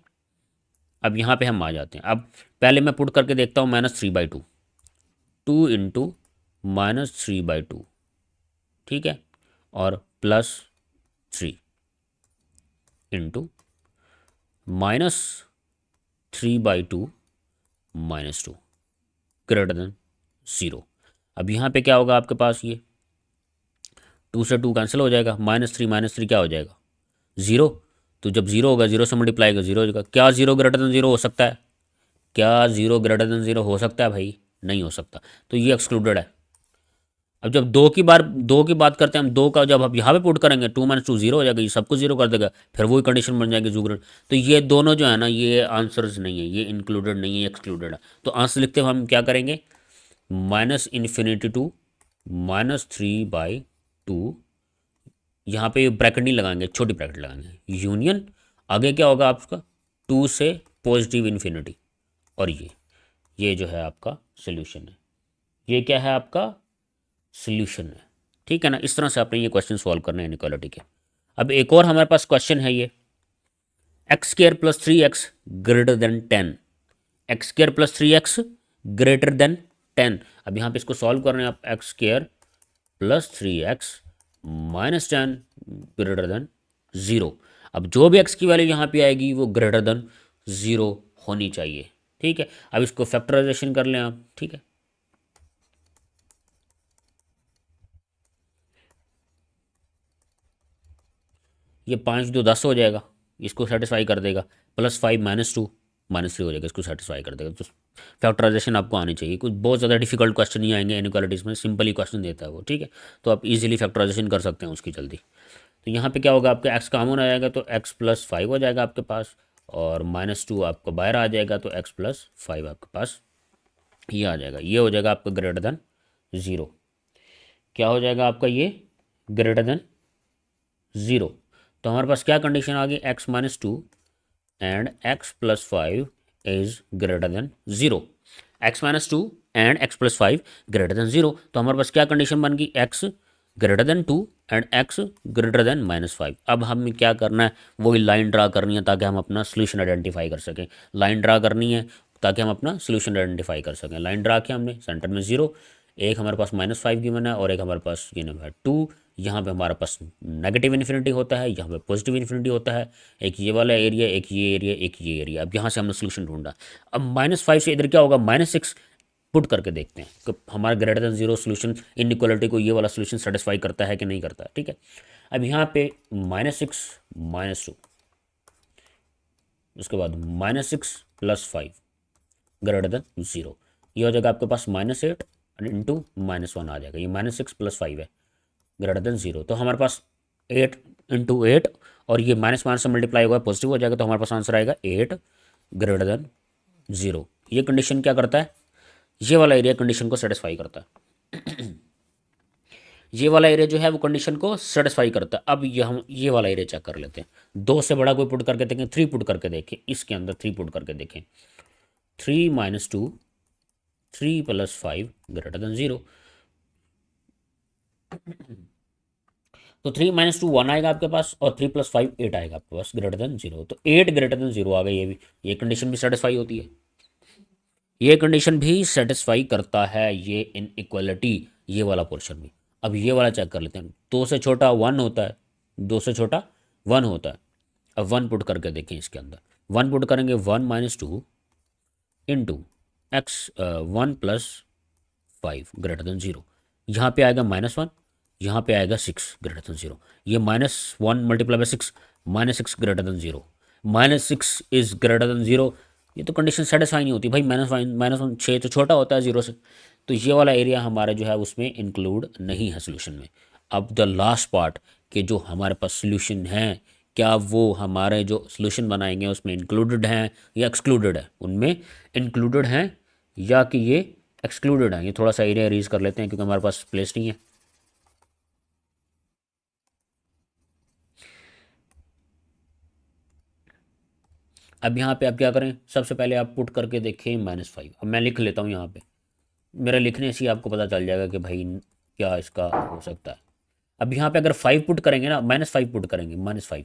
Speaker 1: अब यहाँ पे हम आ जाते हैं। अब पहले मैं पुट करके देखता हूँ -3/2, 2 × -3/2, ठीक है, और 3 इंटू -3/2 -2 ग्रेटर देन 0। अब यहाँ पे क्या होगा आपके पास, ये 2 से 2 कैंसिल हो जाएगा, -3 क्या हो जाएगा 0। तो जब 0 होगा 0 से मल्टीप्लाई का 0 हो जाएगा। क्या 0 ग्रेटर देन 0 हो सकता है? क्या 0 ग्रेटर देन 0 हो सकता है भाई? नहीं हो सकता, तो ये एक्सक्लूडेड है। अब जब दो की बात करते हैं हम, दो का जब आप यहाँ पे पुट करेंगे 2 - 2 0 हो जाएगा, ये सब कुछ 0 कर देगा, फिर वही कंडीशन बन जाएगी जूगर। तो ये दोनों जो है ना, ये आंसर्स नहीं है, ये इंक्लूडेड नहीं है, एक्सक्लूडेड है। तो आंसर लिखते हुए हम क्या करेंगे, -∞ टू -3/2, यहाँ पे ब्रैकेट नहीं लगाएंगे, छोटी ब्रैकेट लगाएंगे, यूनियन आगे क्या होगा आपका 2 से +∞। और ये जो है आपका सोल्यूशन है, ये क्या है आपका सोल्यूशन है। ठीक है ना, इस तरह से आपने ये क्वेश्चन सॉल्व करने हैं इनइक्वालिटी के। अब एक और हमारे पास क्वेश्चन है, ये x² + 3x greater than 10, x² + 3x greater than 10। अब यहाँ पे इसको सॉल्व करना है आप, x² + 3x - 10 ग्रेटर देन 0। अब जो भी x की वैल्यू यहाँ पे आएगी वो ग्रेटर देन 0 होनी चाहिए। ठीक है, अब इसको फैक्टराइजेशन कर लें आप। ठीक है, ये 5 2 10 हो जाएगा, इसको सेटिस्फाई कर देगा। +5 -2 -3 हो जाएगा, इसको सेटिस्फाई कर देगा। तो फैक्टराइजेशन आपको आनी चाहिए, कुछ बहुत ज़्यादा डिफिकल्ट क्वेश्चन नहीं आएंगे इनइक्वालिटीज़ में, सिंपल ही क्वेश्चन देता है वो। ठीक है, तो आप इजीली फैक्टराइजेशन कर सकते हैं उसकी जल्दी। तो यहाँ पे क्या होगा, आपका x कॉमन आ जाएगा, तो x + 5 हो जाएगा आपके पास, और -2 आपको बाहर आ जाएगा, तो x + 5 आपके पास ये आ जाएगा। ये हो जाएगा आपका ग्रेटर देन 0। क्या हो जाएगा आपका ये ग्रेटर देन 0। तो हमारे पास क्या कंडीशन आ गई, x - 2 and x + 5 is greater than 0। x - 2 and x + 5 greater than 0। तो हमारे पास क्या कंडीशन बन गई, x greater then 2 and x greater then -5। अब हमें क्या करना है, वही लाइन ड्रा करनी है ताकि हम अपना सोल्यूशन आइडेंटिफाई कर सकें। लाइन ड्रा करनी है ताकि हम अपना सोल्यूशन आइडेंटिफाई कर सकें। लाइन ड्रा किया हमने, सेंटर में 0, एक हमारे पास -5 गिवन है और एक हमारे पास गिवन है 2। यहाँ पे हमारे पास नेगेटिव इन्फिनिटी होता है, यहाँ पे पॉजिटिव इन्फिनिटी होता है। एक ये वाला एरिया, एक ये एरिया, एक ये एरिया। अब यहाँ से हमने सोल्यूशन ढूंढा। अब -5 से इधर क्या होगा, -6 पुट करके देखते हैं कि हमारा ग्रेटर देन 0 सोल्यूशन इनइक्वालिटी को ये वाला सोल्यूशन सेटिस्फाई करता है कि नहीं करता है। ठीक है, अब यहाँ पे -6 -2, उसके बाद -6 + 5 ग्रेटर देन 0, ये हो जाएगा आपके पास -8 इंटू -1 आ जाएगा। ये -6 + 5 है ग्रेटर देन 0। तो हमारे पास 8 इंटू 8 और ये माइनस से मल्टीप्लाई होगा, पॉजिटिव हो जाएगा, तो हमारे पास आंसर आएगा 8 ग्रेटर देन 0। ये कंडीशन क्या करता है, ये वाला एरिया कंडीशन को सेटिस्फाई करता है। ये वाला एरिया जो है वो कंडीशन को सेटिस्फाई करता है। अब ये हम ये वाला एरिया चेक कर लेते हैं। 2 से बड़ा कोई पुट करके देखें, 3 पुट करके देखें, इसके अंदर 3 पुट करके देखें। 3 - 2 3 + 5 ग्रेटर देन 0। तो 3 - 2 1 आएगा आपके पास, और 3 + 5 8 आएगा आपके पास ग्रेटर देन 0। तो 8 ग्रेटर देन 0 आ गई। ये भी, ये कंडीशन भी सेटिस्फाई होती है, ये कंडीशन भी सेटिस्फाई करता है ये इनइक्वालिटी, ये वाला पोर्शन भी। अब ये वाला चेक कर लेते हैं। 2 से छोटा 1 होता है, 2 से छोटा 1 होता है। अब 1 पुट करके देखें, इसके अंदर 1 पुट करेंगे, 1 - 2 इंटू एक्स 1 + 5 ग्रेटर देन 0। यहाँ पे आएगा -1, यहाँ पे आएगा 6 ग्रेटर देन 0। ये -1 × 6 -6 greater than 0, -6 is greater than 0। ये तो कंडीशन सेटिस्फाई नहीं होती भाई, -1 6 तो छोटा होता है 0 से। तो ये वाला एरिया हमारा जो है उसमें इंक्लूड नहीं है सोल्यूशन में। अब द लास्ट पार्ट कि जो हमारे पास सोल्यूशन है, क्या वो हमारे जो सोल्यूशन बनाएंगे उसमें इंक्लूडेड हैं या एक्सक्लूडेड है। उनमें इंक्लूडेड हैं या कि ये एक्सक्लूडेड हैं। ये थोड़ा सा एरिया रीज कर लेते हैं क्योंकि हमारे पास प्लेस नहीं है। अब यहाँ पे आप क्या करें, सबसे पहले आप पुट करके देखें -5। अब मैं लिख लेता हूँ यहाँ पे, मेरा लिखने से ही आपको पता चल जाएगा कि भाई क्या इसका हो सकता है। अब यहाँ पे अगर 5 पुट करेंगे ना, -5 पुट करेंगे, -5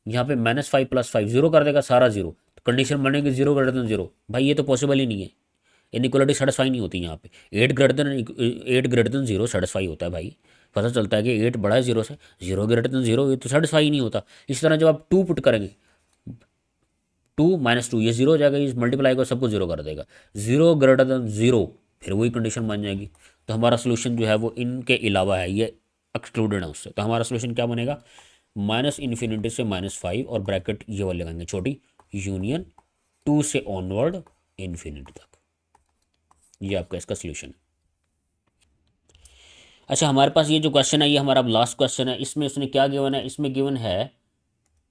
Speaker 1: यहाँ पे -5 + 5 0 कर देगा सारा 0। तो कंडीशन बनेगी 0 ग्रेटर देन 0। भाई ये तो पॉसिबल ही नहीं है, इनइक्वालिटी सेटिस्फाई नहीं होती यहाँ पे। 8 ग्रेटर देन 0 सेटिस्फाई होता है भाई, पता चलता है कि 8 बड़ा है 0 से, 0 ग्रेटर देन 0, ये तो सेटिस्फाई नहीं होता। इस तरह जब आप 2 पुट करेंगे, 2 - 2 ये 0 हो जाएगा, इस मल्टीप्लाई को सबको 0 कर देगा, 0 ग्रेटर देन 0, फिर वही कंडीशन बन जाएगी। तो हमारा सोल्यूशन जो है वो इनके अलावा है, ये एक्सक्लूडेड है उससे। तो हमारा सोल्यूशन क्या बनेगा, -∞ से -5 और ब्रैकेट ये वाले लगाएंगे छोटी, यूनियन 2 से ऑनवर्ड इन्फिनिटी तक। ये आपका इसका सोल्यूशन है। अच्छा, हमारे पास ये जो क्वेश्चन है ये हमारा लास्ट क्वेश्चन है। इसमें उसने क्या गिवन है, इसमें गिवन है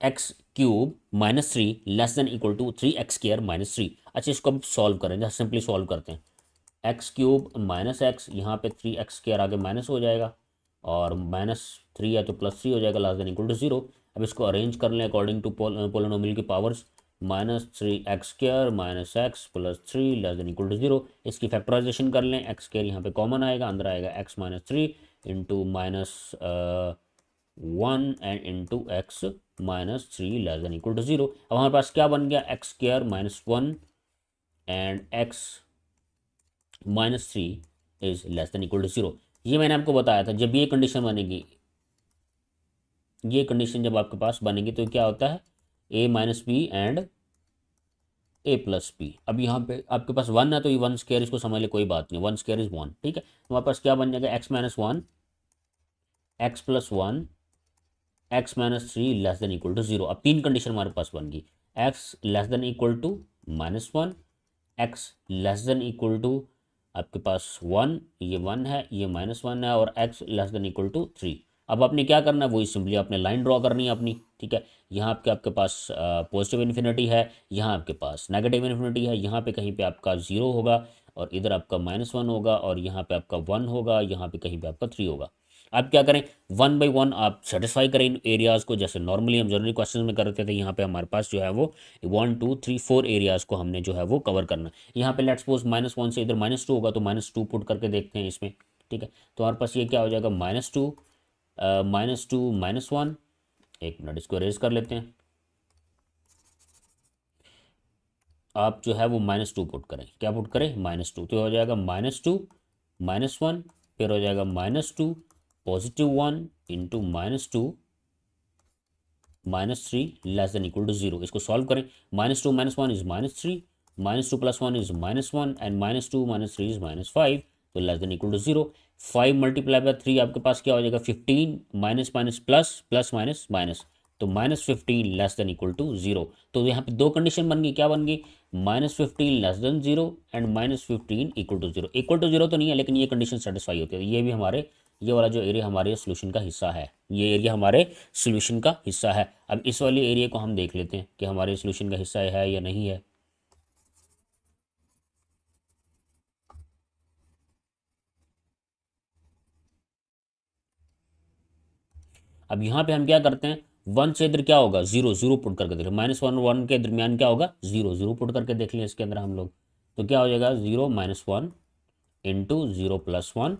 Speaker 1: x³ -3 less than equal to 3x² -3। अच्छा, इसको अब सॉल्व करेंगे, सिंपली सॉल्व करते हैं। x³ -x, यहाँ पे 3x² आगे माइनस हो जाएगा, और -3 या तो +3 हो जाएगा, लेस देन इक्वल टू 0। अब इसको अरेंज कर लें अकॉर्डिंग टू पोलिनोमियल की powers, -3x² -x + 3 less than equal to 0। इसकी फैक्टराइजेशन कर लें, x² यहाँ पे कॉमन आएगा, अंदर आएगा x - 3 into -1 and into x -3 less than equal to 0। अब हमारे पास क्या बन गया, x² -1 and x -3 is less than equal to 0। ये मैंने आपको बताया था, जब ये कंडीशन बनेगी, ये कंडीशन जब आपके पास बनेगी तो क्या होता है, a - b and a + b। अब यहाँ पे आपके पास 1 है तो ये 1² इसको समझ ले, कोई बात नहीं, 1² इज 1, ठीक है। हमारे पास क्या बन जाएगा, x - 1 x + 1 x -3 less than equal to 0। अब तीन कंडीशन हमारे पास बन गई, x less than equal to -1, x less than equal to आपके पास 1, ये 1 है, ये -1 है, और x less than equal to 3। अब आपने क्या करना है, वही सिंपली आपने लाइन ड्रॉ करनी है अपनी, ठीक है। यहाँ आपके पास पॉजिटिव इन्फिनिटी है, यहाँ आपके पास नेगेटिव इन्फिनिटी है, यहाँ पे कहीं पे आपका 0 होगा, और इधर आपका -1 होगा, और यहाँ पे आपका 1 होगा, यहाँ पे कहीं पे आपका 3 होगा। आप क्या करें, 1 बाई 1 आप सेटिस्फाई करें इन एरियाज़ को, जैसे नॉर्मली हम जनरली क्वेश्चन में करते थे। यहाँ पे हमारे पास जो है वो 1 2 3 4 एरियाज़ को हमने जो है वो कवर करना है। यहाँ पे लेट्स सपोज -1 से इधर -2 होगा, तो -2 पुट करके देखते हैं इसमें, ठीक है। तो हमारे पास ये क्या हो जाएगा, -2 -2 -1, एक मिनट इसको रेज कर लेते हैं। आप जो है वो -2 पुट करें, क्या पुट करें, -2, तो हो जाएगा -2 -1, फिर हो जाएगा -2 +1 into -2 -3 less than equal to 0। इसको सॉल्व करें, -2 - 1 इज -3, -2 + 1 इज -1, एंड -2 - 3 इज -5, तो लेस देन इक्वल टू 0। 5 × 3 आपके पास क्या हो जाएगा, 15, minus minus plus, plus minus minus, तो -15 लेस देन इक्वल टू 0। तो यहाँ पे दो कंडीशन बन गई, क्या बन गई, -15 less than 0 and -15 equal to 0। Equal to 0 तो नहीं है, लेकिन ये कंडीशन सेटिस्फाई होती है। ये भी हमारे, ये वाला जो एरिया हमारे सोल्यूशन का हिस्सा है, ये एरिया हमारे सोल्यूशन का हिस्सा है। अब इस वाले एरिया को हम देख लेते हैं कि हमारे सोल्यूशन का हिस्सा है या नहीं है। अब यहाँ पे हम क्या करते हैं, 1 से इधर क्या होगा, 0 0 पुट करके देख लें, -1 1 के दरमियान क्या होगा, 0 0 पुट करके देख लें इसके अंदर हम लोग। तो क्या हो जाएगा, 0 - 1 into 0 + 1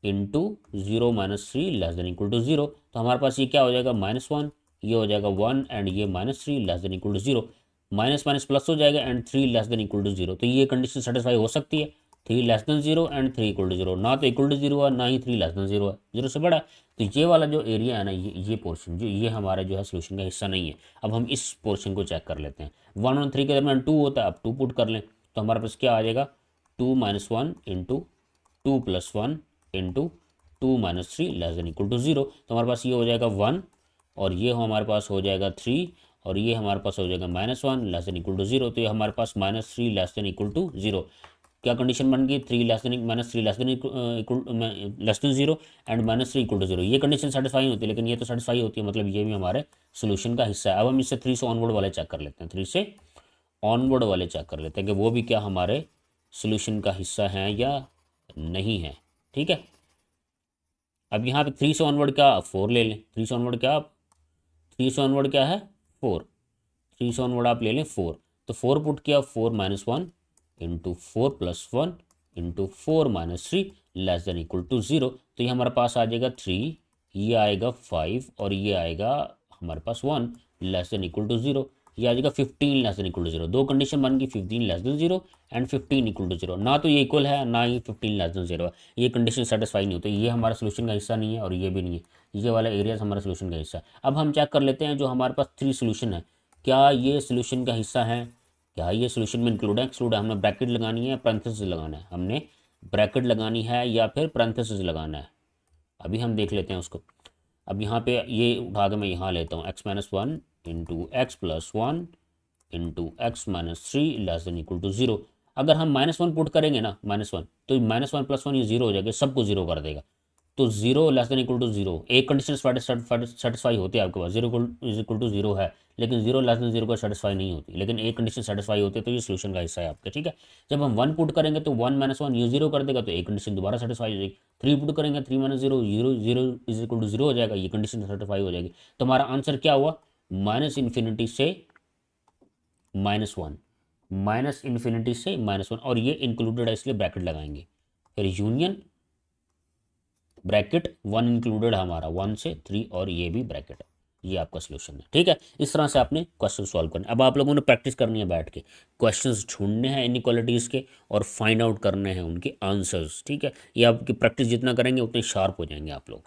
Speaker 1: into 0 - 3 less than equal to 0। तो हमारे पास ये क्या हो जाएगा, -1, ये हो जाएगा 1, एंड ये -3 less than equal to 0। Minus minus plus हो जाएगा, and 3 less than equal to 0। तो ये कंडीशन सेटिस्फाई हो सकती है, 3 less than 0 and 3 equal to 0। ना तो इक्वल टू 0 है, ना ही 3 लेस देन 0 है, 0 से बड़ा है। तो ये वाला जो एरिया है ना, ये पोर्शन जो ये हमारा जो है सोल्यूशन का हिस्सा नहीं है। अब हम इस पोर्शन को चेक कर लेते हैं। 1 और 3 के दरमियान 2 होता है, अब 2 पुट कर लें, तो हमारे पास क्या आ जाएगा, 2 - 1 into 2 + 1 into 2 - 3 less than equal to 0। तो हमारे पास ये हो जाएगा 1, और ये हमारे पास हो जाएगा 3, और ये हमारे पास हो जाएगा -1 लेस देन इक्वल टू 0। तो ये हमारे पास -3 लेस देन इक्वल टू 0। क्या कंडीशन बन गई, 3 less than -3 less than less than 0 and -3 equal to 0। ये कंडीशन सेटिस्फाई होती है, लेकिन ये तो सेटिस्फाई होती है, मतलब ये भी हमारे सोल्यूशन का हिस्सा है। अब हम इससे 3 से ऑनवर्ड वाले चेक कर लेते हैं, 3 से ऑनवर्ड वाले चेक कर लेते हैं कि वो भी क्या हमारे सोल्यूशन का हिस्सा हैं या नहीं है, ठीक है। अब यहाँ पे 3 से ऑनवर्ड क्या, 4 ले लें, 3 से ऑनवर्ड क्या, 3 से ऑनवर्ड क्या है, 4, 3 से ऑनवर्ड आप ले लें 4। तो 4 पुट किया, 4 - 1 into 4 + 1 into 4 - 3 less than equal to 0। तो ये हमारे पास आ जाएगा 3, ये आएगा 5, और ये आएगा हमारे पास 1 लेस देन इक्वल टू 0। ये आ जाएगा 15 लेस देन इक्वल टू 0। दो कंडीशन बन गई, 15 less than 0 and 15 equal to 0। ना तो ये इक्वल है ना ये 15 लेस देन 0 है, ये कंडीशन सेटिस्फाई नहीं होती। ये हमारा सोल्यूशन का हिस्सा नहीं है और ये भी नहीं है, ये वाला एरिया हमारा सोल्यूशन का हिस्सा है। अब हम चेक कर लेते हैं जो हमारे पास 3 सोल्यूशन है, क्या ये सोल्यूशन का हिस्सा है, क्या ये सोल्यूशन में इंक्लूड है एक्सक्लूड है। हमने ब्रैकेट लगानी है, पैरेंथेसिस लगाना है, हमने ब्रैकेट लगानी है या फिर पैरेंथेसिस लगाना है। अभी हम देख लेते हैं उसको। अब यहाँ पे ये उठा के मैं यहाँ लेता हूँ, x-1 into x plus one into x minus three less than equal to 0। अगर हम -1 पुट करेंगे ना, -1, तो -1 + 1 ये 0 हो जाएगा, सबको 0 कर देगा। तो 0 लेस देन इक्वल टू 0, एक कंडीशन सेटिस्फाई होती है आपके पास, 0 इज इक्वल टू 0 है, लेकिन 0 लेस देन 0 को सेटिस्फाई नहीं होती, लेकिन एक कंडीशन सेटिस्फाई होती है तो ये सोल्यूशन का हिस्सा है आपका, ठीक है। जब हम 1 पुट करेंगे तो 1 - 1 ये 0 कर देगा, तो एक कंडीशन दोबारा सेटिस्फाई हो जाएगी। 3 पुट करेंगे, 3 - 0 0 0 इज इक्वल टू 0 हो जाएगा, ये कंडीशन सेटिस्फाई हो जाएगी। तो हमारा आंसर क्या हुआ, -∞ से -1, -∞ से -1, और ये इंक्लूडेड है इसलिए ब्रैकेट लगाएंगे, फिर यूनियन ब्रैकेट 1 इंक्लूडेड हमारा 1 से 3 और ये भी ब्रैकेट है। ये आपका सोल्यूशन है, ठीक है। इस तरह से आपने क्वेश्चन सॉल्व करना है। अब आप लोगों ने प्रैक्टिस करनी है बैठ के, क्वेश्चंस ढूंढने हैं इनइक्वालिटीज़ के और फाइंड आउट करने हैं उनके आंसर्स, ठीक है। ये आपकी प्रैक्टिस जितना करेंगे उतने शार्प हो जाएंगे आप लोग।